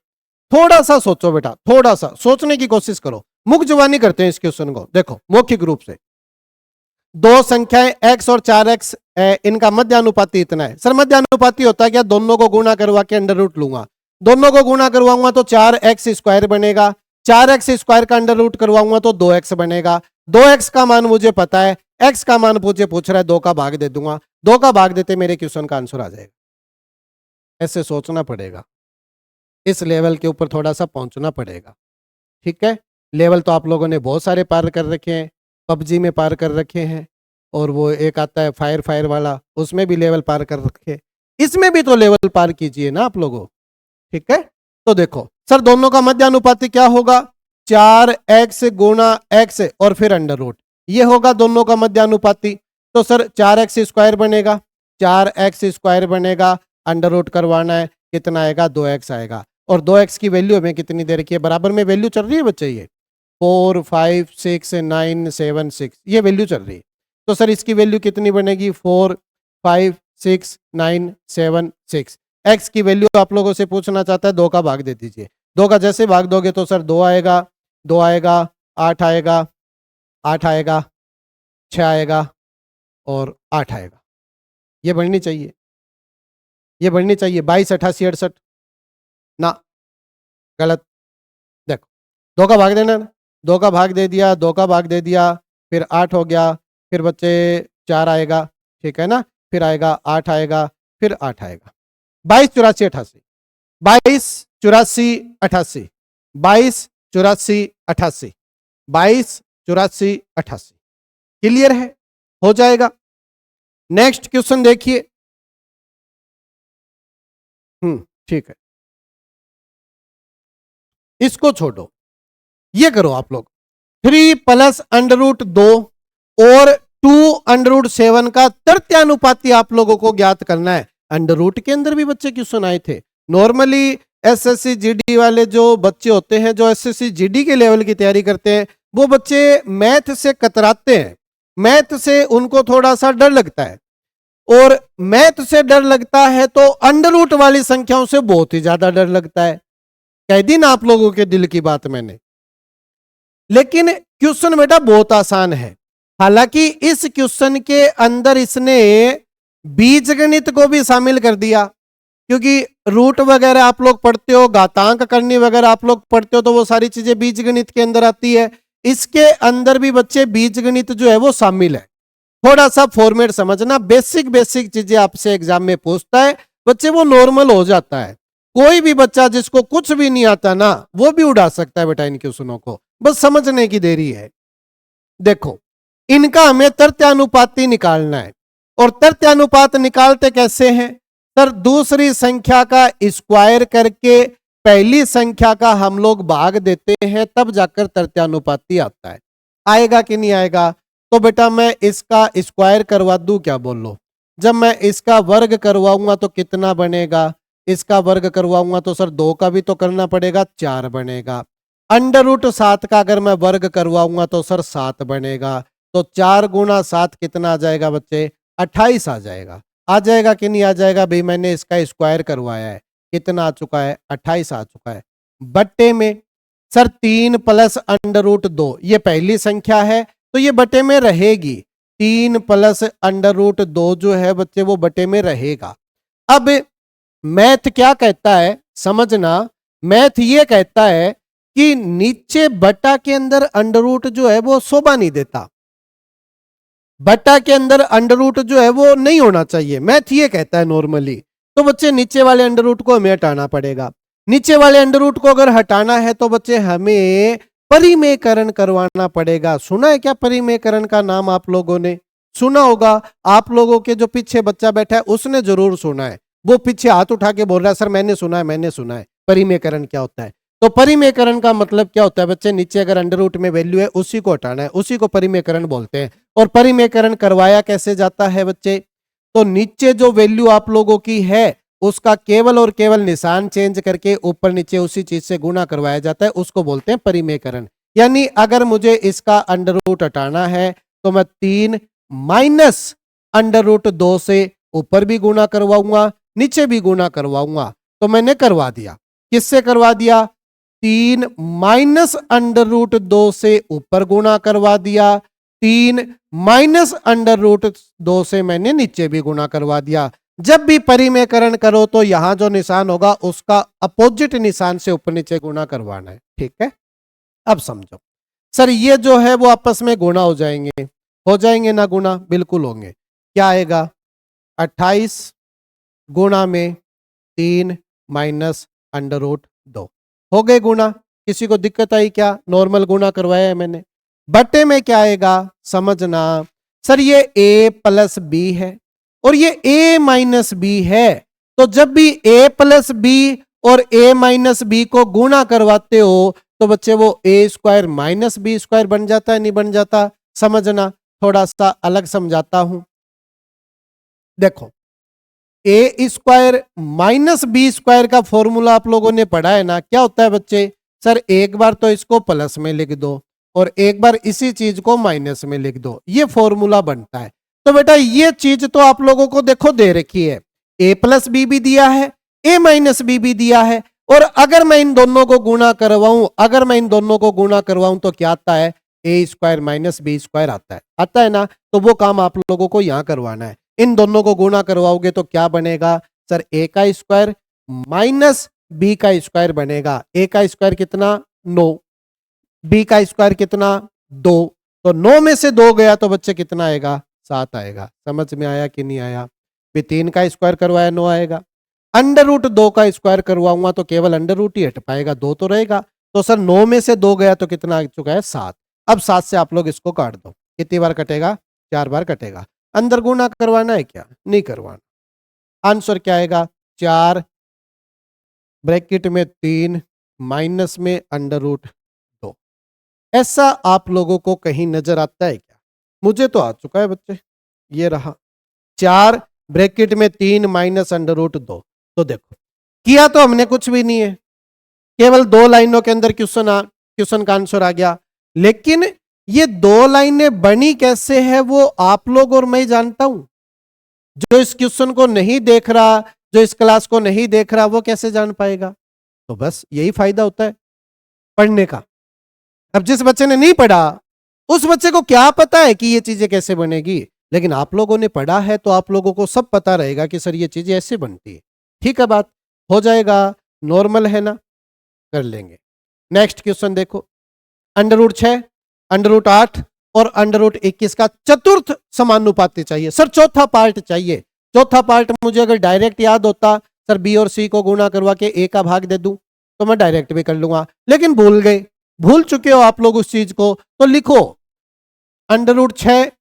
थोड़ा सा सोचो बेटा, थोड़ा सा सोचने की कोशिश करो, मुख जुबानी करते हैं इस क्वेश्चन को, देखो मौखिक रूप से, दो संख्याएं x और 4x है, इनका मध्यानुपाती इतना है। सर मध्यानुपाती होता है क्या, दोनों को गुणा करवा के अंडर रूट लूंगा, दोनों को गुणा करवाऊंगा तो 4x² बनेगा, 4x² का अंडर रूट करवाऊंगा तो 2x बनेगा, 2x का मान मुझे पता है, x का मान मुझे पूछ रहा है, 2 का भाग दे दूंगा, 2 का भाग देते मेरे क्वेश्चन का आंसर आ जाएगा। ऐसे सोचना पड़ेगा, इस लेवल के ऊपर थोड़ा सा पहुंचना पड़ेगा, ठीक है। लेवल तो आप लोगों ने बहुत सारे पार कर रखे हैं, पबजी में पार कर रखे हैं, और वो एक आता है फायर वाला, उसमें भी लेवल पार कर रखे, इसमें भी तो लेवल पार कीजिए ना आप लोगों, ठीक है। तो देखो सर दोनों का मध्यानुपाती क्या होगा, 4x गुणा x और फिर अंडर रूट, ये होगा दोनों का मध्यानुपाती, तो सर 4x² बनेगा, 4x² बनेगा, अंडर रूट करवाना है, कितना आएगा 2x आएगा। और 2x की वैल्यू हमें कितनी दे रखी है, बराबर में वैल्यू चल रही है बच्चे, ये 4 5 6 9 7 6 ये वैल्यू चल रही है। तो सर इसकी वैल्यू कितनी बनेगी, 4 5 6 9 7 6। x की वैल्यू आप लोगों से पूछना चाहता है, 2 का भाग दे दीजिए। 2 का जैसे भाग दोगे तो सर 2 आएगा, 2 आएगा, 8 आएगा, 8 आएगा, 6 आएगा और 8 आएगा। ये बढ़नी चाहिए, ये बढ़नी चाहिए। 22 88 68 ना, गलत। देखो 2 का भाग देना है ना, 2 का भाग दे दिया, 2 का भाग दे दिया, फिर 8 हो गया, फिर बच्चे 4 आएगा, ठीक है ना, फिर आएगा 8 आएगा, फिर 8 आएगा। 22 84 88, 22 84 88, 22 84 88, 22 84 88। क्लियर है, हो जाएगा। नेक्स्ट क्वेश्चन देखिए। ठीक है, इसको छोड़ो, ये करो आप लोग। 3 प्लस अंडर रूट 2 और 2 अंडर रूट 7 का तृतीयानुपाती आप लोगों को ज्ञात करना है। अंडर रूट के अंदर भी बच्चे क्वेश्चन आए थे। नॉर्मली एसएससी जीडी वाले जो बच्चे होते हैं, जो एसएससी जीडी के लेवल की तैयारी करते हैं, वो बच्चे मैथ से कतराते हैं, मैथ से उनको थोड़ा सा डर लगता है। और मैथ से डर लगता है तो अंडर रूट वाली संख्याओं से बहुत ही ज्यादा डर लगता है। कह दी ना आप लोगों के दिल की बात मैंने। लेकिन क्वेश्चन बेटा बहुत आसान है। हालांकि इस क्वेश्चन के अंदर इसने बीजगणित को भी शामिल कर दिया, क्योंकि रूट वगैरह आप लोग पढ़ते हो, घातांक करनी वगैरह आप लोग पढ़ते हो, तो वो सारी चीजें बीजगणित के अंदर आती है। इसके अंदर भी बच्चे बीजगणित जो है वो शामिल है। थोड़ा सा फॉर्मेट समझना, बेसिक बेसिक चीजें आपसे एग्जाम में पूछता है बच्चे, वो नॉर्मल हो जाता है। कोई भी बच्चा जिसको कुछ भी नहीं आता ना, वो भी उड़ा सकता है बेटा इन क्वेश्चनों को, बस समझने की देरी है। देखो इनका हमें तृतीयानुपाती निकालना है, और तृतीयानुपात निकालते कैसे हैं सर, दूसरी संख्या का स्क्वायर करके पहली संख्या का हम लोग भाग देते हैं, तब जाकर तृतीयानुपाती आता है। आएगा कि नहीं आएगा? तो बेटा मैं इसका स्क्वायर करवा दूं, क्या बोल लो? जब मैं इसका वर्ग करवाऊंगा तो कितना बनेगा? इसका वर्ग करवाऊंगा तो सर 2 का भी तो करना पड़ेगा, 4 बनेगा। अंडर रूट 7 का अगर मैं वर्ग करवाऊंगा तो सर 7 बनेगा। तो 4 गुना 7 कितना आ जाएगा बच्चे? 28 आ जाएगा। आ जाएगा कि नहीं आ जाएगा? भाई मैंने इसका स्क्वायर करवाया है, कितना आ चुका है? 28 आ चुका है। बट्टे में सर 3 प्लस अंडर रूट 2, ये पहली संख्या है तो ये बटे में रहेगी। 3 प्लस अंडर रूट 2 जो है बच्चे वो बटे में रहेगा। अब मैथ क्या कहता है समझना, मैथ ये कहता है कि नीचे बटा के अंदर अंडर रूट जो है वो शोभा नहीं देता, बटा के अंदर अंडर रूट जो है वो नहीं होना चाहिए, मैथ ये कहता है नॉर्मली। तो बच्चे नीचे वाले अंडर रूट को हमें हटाना पड़ेगा। नीचे वाले अंडर रूट को अगर हटाना है तो बच्चे हमें परिमेयकरण करवाना पड़ेगा। सुना है क्या परिमेयकरण का नाम? आप लोगों ने सुना होगा, आप लोगों के जो पीछे बच्चा बैठा है उसने जरूर सुना है। वो पीछे हाथ उठा के बोल रहा है सर मैंने सुना है, मैंने सुना है। परिमेयकरण क्या होता है? तो परिमेयकरण का मतलब क्या होता है बच्चे? नीचे अगर अंडर रूट में वैल्यू है उसी को हटाना है, उसी को परिमेयकरण बोलते हैं। और परिमेयकरण करवाया कैसे जाता है बच्चे? तो नीचे जो वैल्यू आप लोगों की है उसका केवल और केवल निशान चेंज करके ऊपर नीचे उसी चीज से गुणा करवाया जाता है, उसको बोलते हैं परिमेयकरण। यानी अगर मुझे इसका अंडर रूट हटाना है तो मैं 3 माइनस अंडर रूट 2 से ऊपर भी गुणा करवाऊंगा, नीचे भी गुणा करवाऊंगा। तो मैंने करवा दिया। किससे करवा दिया? 3 माइनस अंडर रूट 2 से ऊपर गुणा करवा दिया, 3 माइनस अंडर रूट 2 से मैंने नीचे भी गुणा करवा दिया। जब भी परिमेयकरण करो तो यहां जो निशान होगा उसका अपोजिट निशान से ऊपर नीचे गुणा करवाना है, ठीक है? अब समझो सर, ये जो है वो आपस में गुणा हो जाएंगे, हो जाएंगे ना गुणा? बिल्कुल होंगे। क्या आएगा? 28 गुणा में 3 माइनस अंडर रूट 2 हो गए गुणा। किसी को दिक्कत आई क्या? नॉर्मल गुणा करवाया है मैंने। बटे में क्या आएगा समझना, सर ये a प्लस बी है और ये a माइनस बी है। तो जब भी a प्लस बी और a माइनस बी को गुणा करवाते हो तो बच्चे वो a square minus B square बन जाता है, नहीं बन जाता? समझना, थोड़ा सा अलग समझाता हूं। देखो ए स्क्वायर माइनस बी स्क्वायर का फॉर्मूला आप लोगों ने पढ़ा है ना, क्या होता है बच्चे? सर एक बार तो इसको प्लस में लिख दो और एक बार इसी चीज को माइनस में लिख दो, ये फॉर्मूला बनता है। तो बेटा ये चीज तो आप लोगों को देखो दे रखी है, ए प्लस बी भी दिया है, ए माइनस बी भी दिया है, और अगर मैं इन दोनों को गुणा करवाऊं तो क्या आता है? ए स्क्वायर माइनस बी स्क्वायर आता है ना। तो वो काम आप लोगों को यहां करवाना है। इन दोनों को गुणा करवाओगे तो क्या बनेगा? सर ए का स्क्वायर माइनस बी का स्क्वायर बनेगा। ए का स्क्वायर कितना? 9, बी का स्क्वायर कितना? 2। तो 9 में से 2 गया तो बच्चे कितना आएगा? 7 आएगा। समझ में आया कि नहीं आया? 3 का स्क्वायर करवाया 9 आएगा। अंडर रूट 2 का स्क्वायर करवाऊंगा तो केवल अंडर रूट ही हट पाएगा, 2 तो रहेगा। तो सर 9 में से 2 गया तो कितना आ चुका है? 7। अब 7 से आप लोग इसको काट दो, कितनी बार कटेगा? 4 बार कटेगा। अंदर गुणा करवाना है क्या? नहीं करवाना। आंसर क्या आएगा? 4 ब्रैकेट में 3 माइनस में अंडर रूट 2। ऐसा आप लोगों को कहीं नजर आता है क्या? मुझे तो आ चुका है बच्चे, ये रहा 4 ब्रैकेट में 3 माइनस अंडर रूट 2। तो देखो किया तो हमने कुछ भी नहीं है, केवल 2 लाइनों के अंदर क्वेश्चन का आंसर आ गया। लेकिन ये 2 लाइनें बनी कैसे है वो आप लोग और मैं जानता हूं। जो इस क्वेश्चन को नहीं देख रहा, जो इस क्लास को नहीं देख रहा, वो कैसे जान पाएगा? तो बस यही फायदा होता है पढ़ने का। अब जिस बच्चे ने नहीं पढ़ा उस बच्चे को क्या पता है कि ये चीजें कैसे बनेगी, लेकिन आप लोगों ने पढ़ा है तो आप लोगों को सब पता रहेगा कि सर ये चीजें ऐसे बनती है। ठीक है, बात हो जाएगा, नॉर्मल है ना, कर लेंगे। नेक्स्ट क्वेश्चन देखो, अंडर रूट 6, अंडर रूट 8 और अंडर रूट 21 का चतुर्थ समानुपाती चाहिए। सर चौथा पार्ट चाहिए। चौथा पार्ट मुझे अगर डायरेक्ट याद होता, सर बी और सी को गुणा करवा के ए का भाग दे दूं तो मैं डायरेक्ट भी कर लूंगा, लेकिन भूल चुके हो आप लोग उस चीज को। तो लिखो अंडर रूट 6,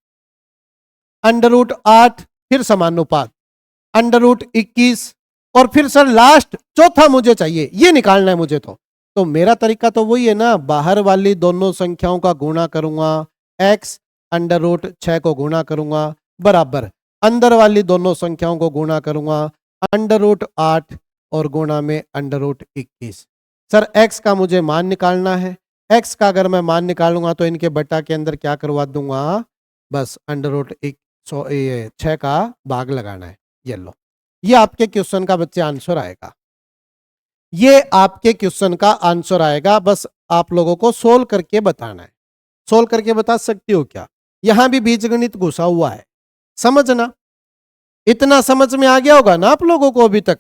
अंडर रूट 8, फिर समानुपात, अंडर रूट 21 और फिर सर लास्ट चौथा मुझे चाहिए, ये निकालना है मुझे। तो मेरा तरीका तो वही है ना, बाहर वाली दोनों संख्याओं का गुणा करूंगा, x अंडर रूट 6 को गुणा करूंगा बराबर अंदर वाली दोनों संख्याओं को गुणा करूंगा अंडर रूट 8 और गुणा में अंडर रूट 21। सर x का मुझे मान निकालना है, x का अगर मैं मान निकालूंगा तो इनके बटा के अंदर क्या करवा दूंगा? बस अंडर रूट 6 का भाग लगाना है। ये लो, ये आपके क्वेश्चन का बच्चे आंसर आएगा। ये आपके क्वेश्चन का आंसर आएगा, बस आप लोगों को सोल्व करके बताना है। सोल्व करके बता सकती हो क्या? यहां भी बीजगणित घुसा हुआ है, समझना। इतना समझ में आ गया होगा ना आप लोगों को अभी तक?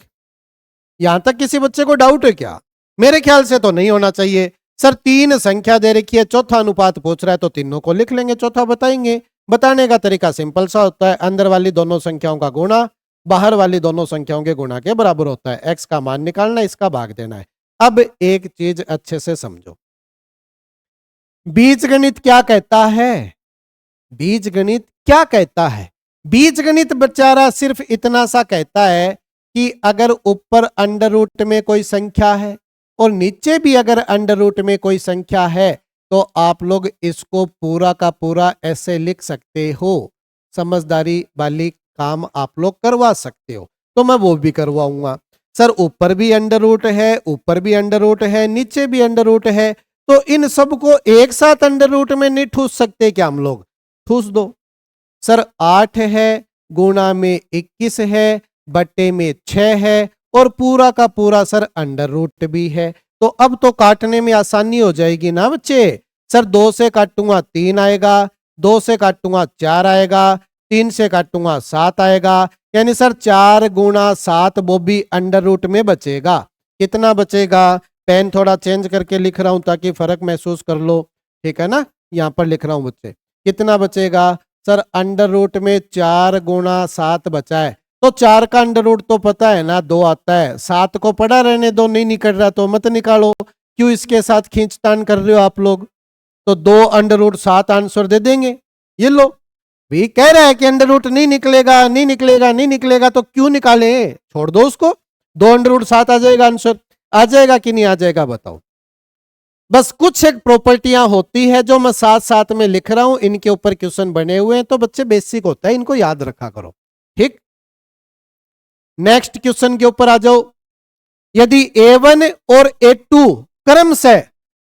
यहां तक किसी बच्चे को डाउट है क्या? मेरे ख्याल से तो नहीं होना चाहिए। सर 3 संख्या दे रखी है, चौथा अनुपात पूछ रहा है तो तीनों को लिख लेंगे, चौथा बताएंगे। बताने का तरीका सिंपल सा होता है, अंदर वाली दोनों संख्याओं का गुणा बाहर वाली दोनों संख्याओं के गुणा के बराबर होता है। x का मान निकालना, इसका भाग देना है। अब एक चीज अच्छे से समझो, बीजगणित क्या कहता है? बीजगणित क्या कहता है? बीजगणित बेचारा सिर्फ इतना सा कहता है कि अगर ऊपर अंडर रूट में कोई संख्या है और नीचे भी अगर अंडर रूट में कोई संख्या है तो आप लोग इसको पूरा का पूरा ऐसे लिख सकते हो। समझदारी वाली काम आप लोग करवा सकते हो, तो मैं वो भी करवाऊंगा। सर ऊपर भी अंडर रूट है, ऊपर भी अंडर रूट है, नीचे भी अंडर रूट है, तो इन सब को एक साथ अंडर रूट में नहीं ठूस सकते क्या हम लोग? ठूस दो। सर 8 है, गुणा में 21 है, बट्टे में 6 है और पूरा का पूरा सर अंडर रूट भी है। तो अब तो काटने में आसानी हो जाएगी ना बच्चे। सर 2 से काटूंगा 3 आएगा, 2 से काटूंगा 4 आएगा, 3 से काटूंगा 7 आएगा, यानी सर 4 गुणा 7 वो भी अंडर रूट में बचेगा। कितना बचेगा? पेन थोड़ा चेंज करके लिख रहा हूं ताकि फर्क महसूस कर लो, ठीक है ना। यहां पर लिख रहा हूं बच्चे, कितना बचेगा? सर अंडर रूट में 4 गुणा 7 बचा है, तो 4 का अंडर रूट तो पता है ना 2 आता है। 7 को पड़ा रहने दो, नहीं निकल रहा तो मत निकालो। क्यों इसके साथ खींचतान कर रहे हो आप लोग? तो 2 अंडर रूट 7 आंसर दे देंगे। ये लो, भी कह रहा है कि अंडर रूट नहीं निकलेगा, नहीं निकलेगा, नहीं निकलेगा, तो क्यों निकाले? छोड़ दो उसको। 2 अंडर रूट 7 आ जाएगा, आंसर आ जाएगा कि नहीं आ जाएगा बताओ। बस कुछ एक प्रॉपर्टियां होती है जो मैं साथ साथ में लिख रहा हूं, इनके ऊपर क्वेश्चन बने हुए हैं, तो बच्चे बेसिक होता है, इनको याद रखा करो, ठीक। नेक्स्ट क्वेश्चन के ऊपर आ जाओ। यदि A1 और A2 क्रम से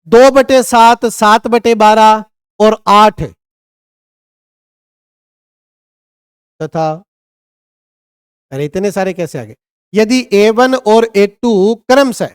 2/7, 7/12 और 8 तथा, अरे इतने सारे कैसे आ गए? यदि A1 और A2 क्रम से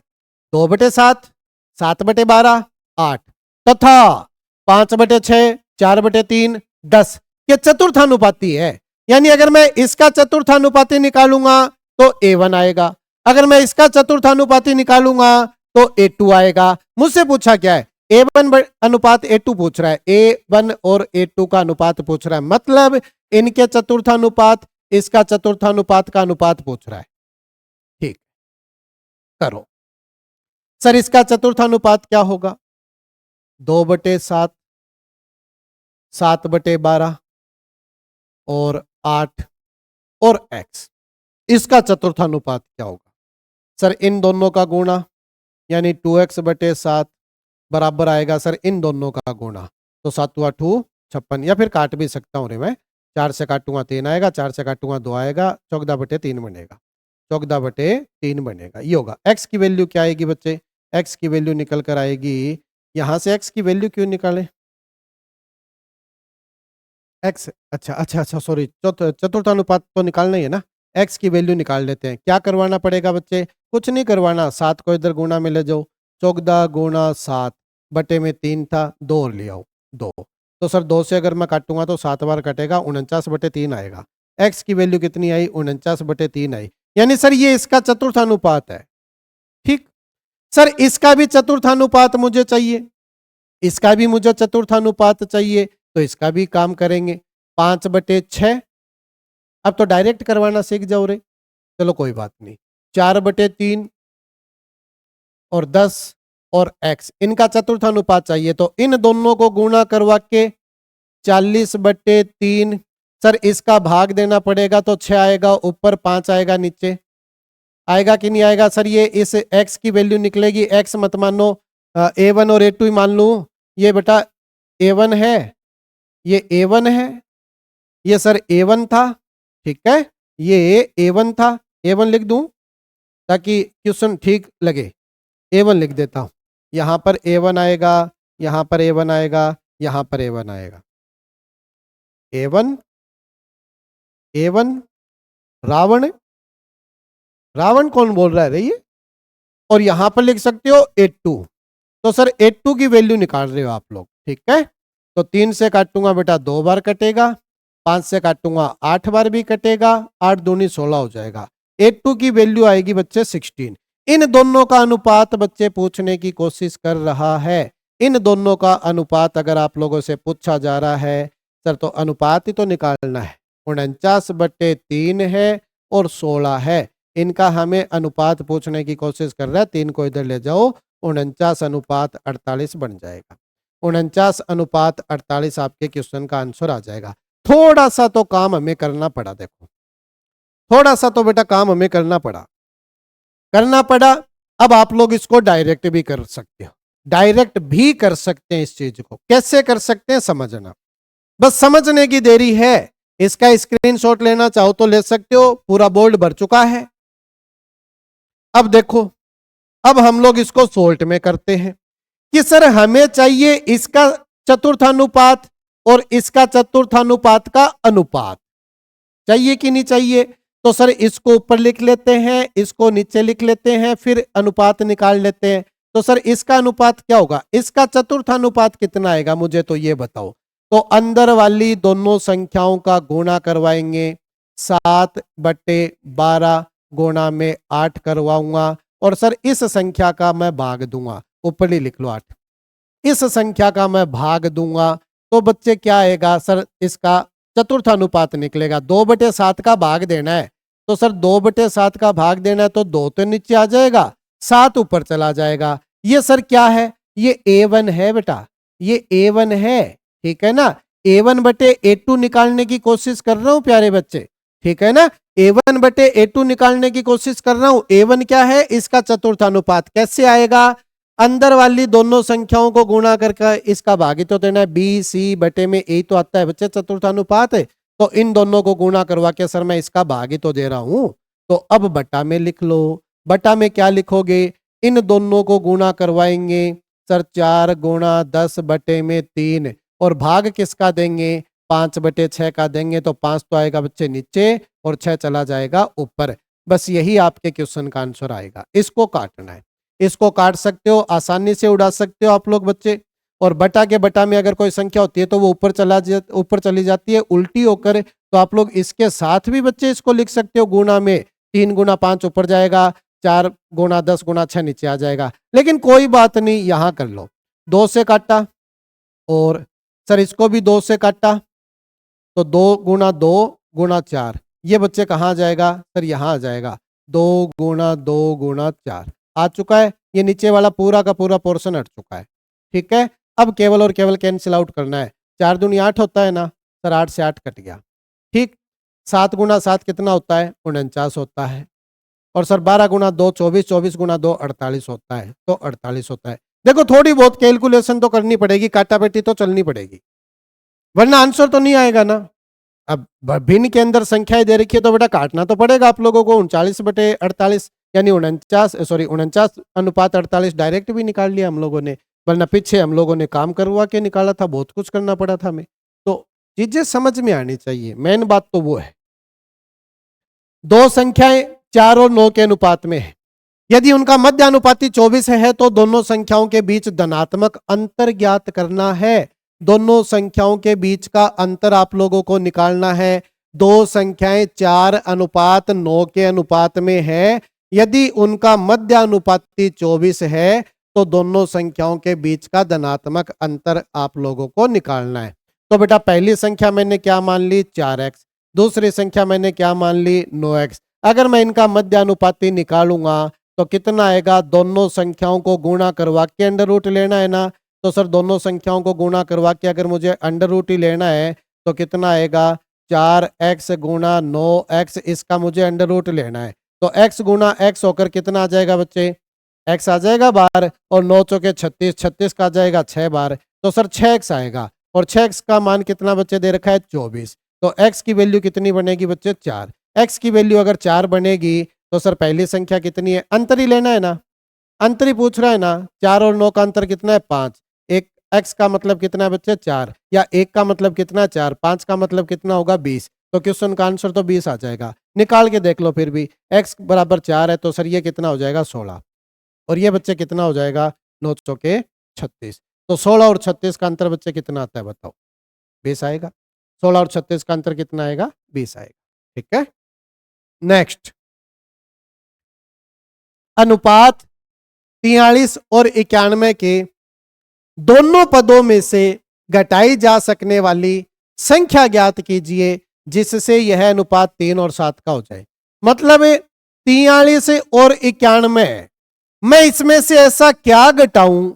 2/7, 7/12, 8 तथा 5/6, 4/3, 10 के चतुर्थानुपाती है, यानी अगर मैं इसका चतुर्थानुपाती निकालूंगा तो A1 आएगा, अगर मैं इसका चतुर्थानुपाती निकालूंगा तो A2 आएगा। मुझसे पूछा क्या है? A1 अनुपात A2 पूछ रहा है, A1 और A2 का अनुपात पूछ रहा है, मतलब इनके चतुर्थानुपात, इसका चतुर्थानुपात का अनुपात पूछ रहा है। ठीक, करो सर, इसका चतुर्थानुपात क्या होगा? 2/7, 7/12 और 8 और x, इसका चतुर्थानुपात क्या होगा? सर इन दोनों का गुणा, यानी 2x/7 बराबर आएगा सर इन दोनों का गुणा, तो 7×8 56, या फिर काट भी सकता हूं रे मैं, 4 से काटूंगा 3 आएगा, 4 से काटूंगा 2 आएगा, 14/3 बनेगा, 14/3 बनेगा। ये होगा। x की वैल्यू क्या आएगी बच्चे? x की वैल्यू निकल कर आएगी, यहां से x की वैल्यू क्यों निकालें? x, अच्छा सॉरी, चतुर्थानुपात तो निकालना ही है ना, x की वैल्यू निकाल लेते हैं। क्या करवाना पड़ेगा बच्चे? कुछ नहीं करवाना, 7 को इधर गुणा में ले जाओ, 14×7 बटे में 3 था, 2 और ले आओ 2, तो सर 2 से अगर मैं काटूंगा तो 7 बार कटेगा, 49/3 आएगा। x की वैल्यू कितनी आई? 49/3 आई, यानी सर ये इसका चतुर्थानुपात है। ठीक सर, इसका भी चतुर्थानुपात मुझे चाहिए, इसका भी मुझे चतुर्थानुपात चाहिए, तो इसका भी काम करेंगे। 5/6, अब तो डायरेक्ट करवाना सीख जाओ रे, चलो कोई बात नहीं, 4/3 और 10 और x, इनका चतुर्थानुपात चाहिए, तो इन दोनों को गुणा करवा के 40/3, सर इसका भाग देना पड़ेगा, तो 6 आएगा ऊपर, 5 आएगा नीचे, आएगा कि नहीं आएगा? सर ये इस x की वैल्यू निकलेगी, x मत मानो, A1 और A2 ही मान लूं, ये बेटा A1 है, ये A1 है, ये सर A1 था, ठीक है, ये A1 था, A1 लिख दूं ताकि क्वेश्चन ठीक लगे, A1 लिख देता हूं, यहां पर A1 आएगा, यहां पर A1 आएगा, यहां पर A1 आएगा, A1 A1 रावण, रावण कौन बोल रहा है रे ये? और यहां पर लिख सकते हो A2, तो सर A2 की वैल्यू निकाल रहे हो आप लोग, ठीक है, तो 3 से काटूंगा बेटा 2 बार कटेगा, 5 से काटूंगा 8 बार भी कटेगा, 8 दूनी 16 हो जाएगा। A2 की वैल्यू आएगी बच्चे 16। इन दोनों का अनुपात बच्चे पूछने की कोशिश कर रहा है, इन दोनों का अनुपात अगर आप लोगों से पूछा जा रहा है सर, तो अनुपात ही तो निकालना है, 49/3 है और 16 है, इनका हमें अनुपात पूछने की कोशिश कर रहा है, 3 को इधर ले जाओ, 49/48 बन जाएगा, 49/48 आपके क्वेश्चन का आंसर आ जाएगा। थोड़ा सा तो काम हमें करना पड़ा, देखो थोड़ा सा तो बेटा काम हमें करना पड़ा। अब आप लोग इसको डायरेक्ट भी कर सकते हो, डायरेक्ट भी कर सकते हैं, इस चीज को कैसे कर सकते हैं समझना, बस समझने की देरी है। इसका स्क्रीनशॉट लेना चाहो तो ले सकते हो, पूरा बोर्ड भर चुका है। अब देखो, अब हम लोग इसको सोल्ट में करते हैं कि सर हमें चाहिए इसका चतुर्थानुपात और इसका चतुर्थानुपात का अनुपात, चाहिए कि नहीं चाहिए? तो सर इसको ऊपर लिख लेते हैं, इसको नीचे लिख लेते हैं, फिर अनुपात निकाल लेते हैं। तो सर इसका अनुपात क्या होगा? इसका चतुर्थानुपात कितना आएगा मुझे तो ये बताओ। तो अंदर वाली दोनों संख्याओं का गुणा करवाएंगे, 7/12 गुणा में 8 करवाऊंगा, और सर इस संख्या का मैं भाग दूंगा, ऊपर ही लिख लो 8, इस संख्या का मैं भाग दूंगा, तो बच्चे क्या आएगा? सर इसका चतुर्थानुपात निकलेगा। 2/7 का भाग देना है, तो सर 2/7 का भाग देना है, तो 2 तो नीचे आ जाएगा, 7 ऊपर चला जाएगा। ये सर क्या है? ये A1 है बेटा, ये A1 है, ठीक है ना। A1/A2 निकालने की कोशिश कर रहा हूं प्यारे बच्चे, ठीक है ना, A1/A2 निकालने की कोशिश कर रहा हूं। A1 क्या है? इसका चतुर्थानुपात कैसे आएगा? अंदर वाली दोनों संख्याओं को गुणा करके इसका भाग तो देना है, BC में A तो आता है बच्चे चतुर्थानुपात है, तो इन दोनों को गुणा करवा के सर मैं इसका भाग तो दे रहा हूं। तो अब बटा में लिख लो। बटा में क्या लिखोगे, इन दोनों को गुणा करवाएंगे सर 4 गुणा 10 बटे में 3, और भाग किसका देंगे, 5/6 का देंगे। तो 5 तो आएगा बच्चे नीचे और 6 चला जाएगा ऊपर। बस यही आपके क्वेश्चन का आंसर आएगा। इसको काटना है, इसको काट सकते हो, आसानी से उड़ा सकते हो आप लोग बच्चे। और बटा के बटा में अगर कोई संख्या होती है तो वो ऊपर चली जाती है उल्टी होकर, तो आप लोग इसके साथ भी बच्चे इसको लिख सकते हो गुणा में। 3 गुणा 5 ऊपर जाएगा, 4 गुणा 10 गुणा 6 नीचे आ जाएगा। लेकिन कोई बात नहीं, यहां कर लो, 2 से काटा और सर इसको भी 2 से काटा, तो 2 गुणा 2 गुणा 4, ये बच्चे कहाँ जाएगा सर, यहाँ आ जाएगा। 2 गुणा 2 गुणा 4 आ चुका है, ये नीचे वाला पूरा का पूरा पोर्शन हट चुका है। ठीक है, अब केवल और केवल कैंसिल आउट करना है। 4 दूनी 8 होता है ना सर, 8 से 8 कट गया। ठीक, 7 गुणा 7 कितना होता है, 49 होता है। और सर 12 गुणा 2 24, 24 गुणा 2 48 होता है, तो 48 होता है। देखो थोड़ी बहुत कैलकुलेशन तो करनी पड़ेगी, काटा बेटी तो चलनी पड़ेगी, वरना आंसर तो नहीं आएगा ना। अब भिन्न के अंदर संख्याएं दे रखी है तो बेटा काटना तो पड़ेगा आप लोगों को। 39/48 यानी 49:48 डायरेक्ट भी निकाल लिया हम लोगों ने, वरना पीछे हम लोगों ने काम करवा के निकाला था, बहुत कुछ करना पड़ा था हमें। तो चीजें समझ में आनी चाहिए, मेन बात तो वो है। दो संख्याएं 4 और 9 के अनुपात में है, यदि उनका मध्य अनुपाती 24 है तो दोनों संख्याओं के बीच धनात्मक अंतर ज्ञात करना है। दोनों संख्याओं के बीच का अंतर आप लोगों को निकालना है। दो संख्याएं 4:9 के अनुपात में है, यदि उनका मध्य अनुपाती 24 है तो दोनों संख्याओं के बीच का धनात्मक अंतर आप लोगों को निकालना है। तो बेटा पहली संख्या मैंने क्या मान ली, 4x, दूसरी संख्या मैंने क्या मान ली, 9x। अगर मैं इनका मध्य अनुपाती निकालूंगा तो कितना आएगा, दोनों संख्याओं को गुणा करवा के अंडर रूट लेना है ना। तो सर दोनों संख्याओं को गुणा करवा के अगर मुझे अंडर रूट ही लेना है तो कितना आएगा, 4x गुणा 9x, इसका मुझे अंडर रूट लेना है। तो x गुणा x होकर कितना आ जाएगा बच्चे, x आ जाएगा बार, और 9 चौके 36, 36 का आ जाएगा 6 बार, तो सर 6x आएगा। और 6x का मान कितना बच्चे दे रखा है, 24। तो x की वैल्यू कितनी बनेगी बच्चे, 4। x की वैल्यू अगर 4 बनेगी तो सर पहली संख्या कितनी है, अंतर ही लेना है ना, अंतर ही पूछ रहा है ना। 4 और 9 का अंतर कितना है, 5। एक x का मतलब कितना है बच्चे, 4, या 1 का मतलब कितना है, 4, 5 का मतलब कितना होगा, 20। तो क्वेश्चन का आंसर तो 20 आ जाएगा। निकाल के देख लो फिर भी, x बराबर 4 है तो सर ये कितना हो जाएगा, 16, और ये बच्चे कितना हो जाएगा, 9 चौके 36। तो 16 और 36 का अंतर बच्चे कितना आता है बताओ, 20 आएगा। 16 और 36 का अंतर कितना आएगा, 20 आएगा। ठीक है, नेक्स्ट अनुपात 43 और 91 के दोनों पदों में से घटाई जा सकने वाली संख्या ज्ञात कीजिए जिससे यह अनुपात 3 और 7 का हो जाए। मतलब 43 और 91, मैं इसमें से ऐसा क्या घटाऊं,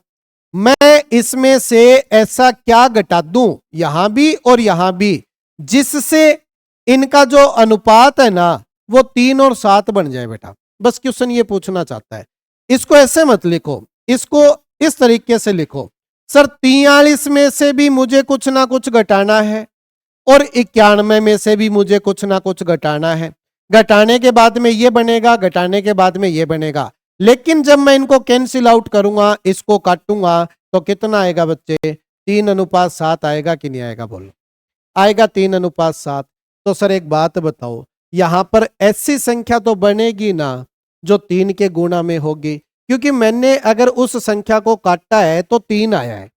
मैं इसमें से ऐसा क्या घटा दूं, यहां भी और यहां भी, जिससे इनका जो अनुपात है ना वो 3 और 7 बन जाए। बेटा बस क्वेश्चन ये पूछना चाहता है। इसको ऐसे मत लिखो, इसको इस तरीके से लिखो, सर 43 में से भी मुझे कुछ ना कुछ घटाना है और 91 में से भी मुझे कुछ ना कुछ घटाना है। घटाने के बाद में ये बनेगा, घटाने के बाद में ये बनेगा, लेकिन जब मैं इनको कैंसिल आउट करूंगा, इसको काटूंगा, तो कितना आएगा बच्चे, 3:7 आएगा कि नहीं आएगा, बोलो आएगा 3:7। तो सर एक बात बताओ, यहां पर ऐसी संख्या तो बनेगी ना जो 3 के गुणा में होगी, क्योंकि मैंने अगर उस संख्या को काटा है तो 3 आया है,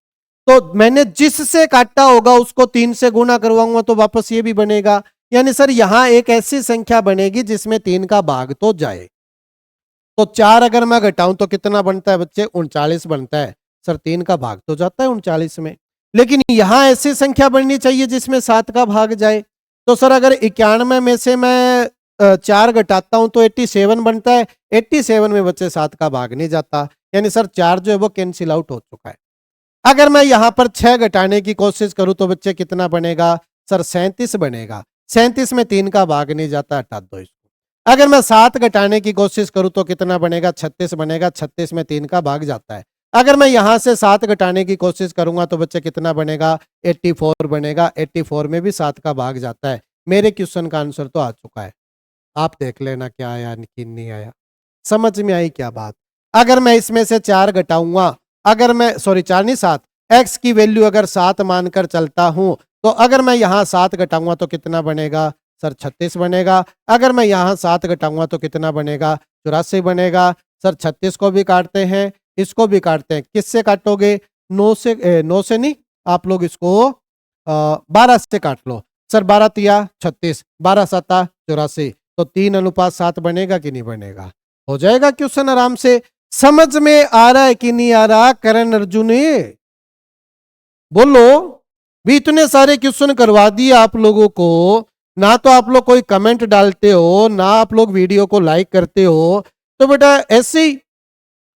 तो मैंने जिससे काटा होगा उसको 3 से गुणा करवाऊंगा तो वापस ये भी बनेगा। यानी सर यहां एक ऐसी संख्या बनेगी जिसमें 3 का भाग तो जाए। तो 4 अगर मैं घटाऊं तो कितना बनता है बच्चे, 39 बनता है। सर 3 का भाग तो जाता है 39 में, लेकिन यहां ऐसी संख्या बननी चाहिए जिसमें 7 का भाग जाए। तो सर अगर 91 में से मैं 4 घटाता हूं तो 87 बनता है। 87 में बच्चे 7 का भाग नहीं जाता, यानी सर 4 जो है वो कैंसिल आउट हो चुका है। अगर मैं यहां पर 6 घटाने की कोशिश करूं तो बच्चे कितना बनेगा, सर 37 बनेगा। 37 में 3 का भाग नहीं जाता, हटा दो इसको। अगर मैं 7 घटाने की कोशिश करूं तो कितना बनेगा, 36 बनेगा। 36 में 3 का भाग जाता है। अगर मैं यहां से 7 घटाने की कोशिश करूंगा तो बच्चे कितना बनेगा, 84 बनेगा। 84 में भी 7 का भाग जाता है। मेरे क्वेश्चन का आंसर तो आ चुका है। आप देख लेना क्या आया कि नहीं आया। समझ में आई क्या बात? अगर मैं इसमें से 4 घटाऊंगा, अगर मैं सॉरी 4 नहीं 7, x की वैल्यू अगर 7 मानकर चलता हूं तो अगर मैं यहां 7 घटाऊंगा तो कितना बनेगा सर? 36 बनेगा। अगर मैं यहां 7 घटाऊंगा तो कितना बनेगा? 84 बनेगा। सर 36 को भी काटते हैं, इसको भी काटते हैं। किससे काटोगे? 9 से 9 से नहीं, आप लोग इसको 12 से काट लो। सर 12 तिया 36, 12 सता 84, तो 3:7 बनेगा कि नहीं बनेगा? हो जाएगा क्वेश्चन आराम से। समझ में आ रहा है कि नहीं आ रहा करण अर्जुन? बोलो भी, इतने सारे क्वेश्चन करवा दिए आप लोगों को, ना तो आप लोग कोई कमेंट डालते हो, ना आप लोग वीडियो को लाइक करते हो, तो बेटा ऐसे ही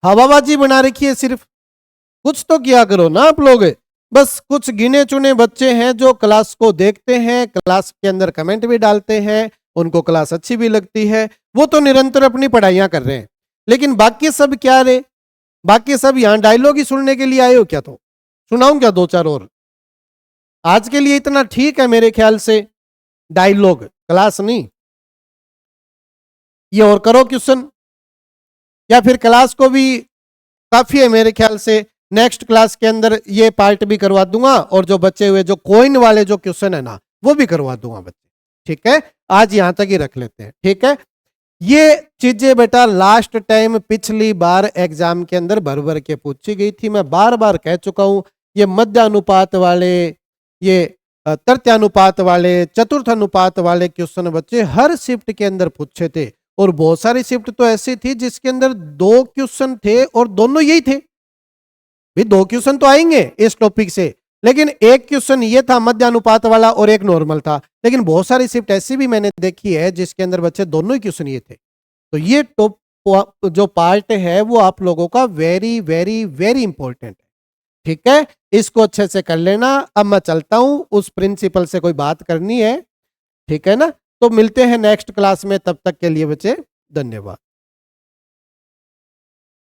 हवाबाजी बना रखी है सिर्फ। कुछ तो किया करो ना आप लोग। बस कुछ गिने चुने बच्चे हैं जो क्लास को देखते हैं, क्लास के अंदर कमेंट भी डालते हैं, उनको क्लास अच्छी भी लगती है, वो तो निरंतर अपनी पढ़ाइयां कर रहे हैं। लेकिन बाकी सब क्या रे? बाकी सब यहां डायलॉग ही सुनने के लिए आए हो क्या? तो सुनाऊं क्या 2-4 और? आज के लिए इतना ठीक है मेरे ख्याल से, डायलॉग, क्लास नहीं। ये और करो क्वेश्चन, या फिर क्लास को भी काफी है मेरे ख्याल से। नेक्स्ट क्लास के अंदर ये पार्ट भी करवा दूंगा, और जो बचे हुए जो कॉइन वाले जो क्वेश्चन है ना, वो भी करवा दूंगा बच्चे। ठीक है, आज यहां तक ही रख लेते हैं। ठीक है, ये चीजें बेटा लास्ट टाइम पिछली बार एग्जाम के अंदर भर भर के पूछी गई थी। मैं बार बार कह चुका हूं, ये मध्य अनुपात वाले, ये तृतीयानुपात वाले, चतुर्थ अनुपात वाले क्वेश्चन बच्चे हर शिफ्ट के अंदर पूछे थे। और बहुत सारी शिफ्ट तो ऐसी थी जिसके अंदर 2 क्वेश्चन थे और दोनों यही थे। भी 2 क्वेश्चन तो आएंगे इस टॉपिक से, लेकिन एक क्वेश्चन ये था मध्य अनुपात वाला और एक नॉर्मल था। लेकिन बहुत सारी शिफ्ट ऐसी भी मैंने देखी है जिसके अंदर बच्चे दोनों ही क्वेश्चन ये थे। तो ये टॉप जो पार्ट है वो आप लोगों का वेरी वेरी वेरी इंपॉर्टेंट है। ठीक है, इसको अच्छे से कर लेना। अब मैं चलता हूं, उस प्रिंसिपल से कोई बात करनी है। ठीक है ना? तो मिलते हैं नेक्स्ट क्लास में, तब तक के लिए बच्चे धन्यवाद।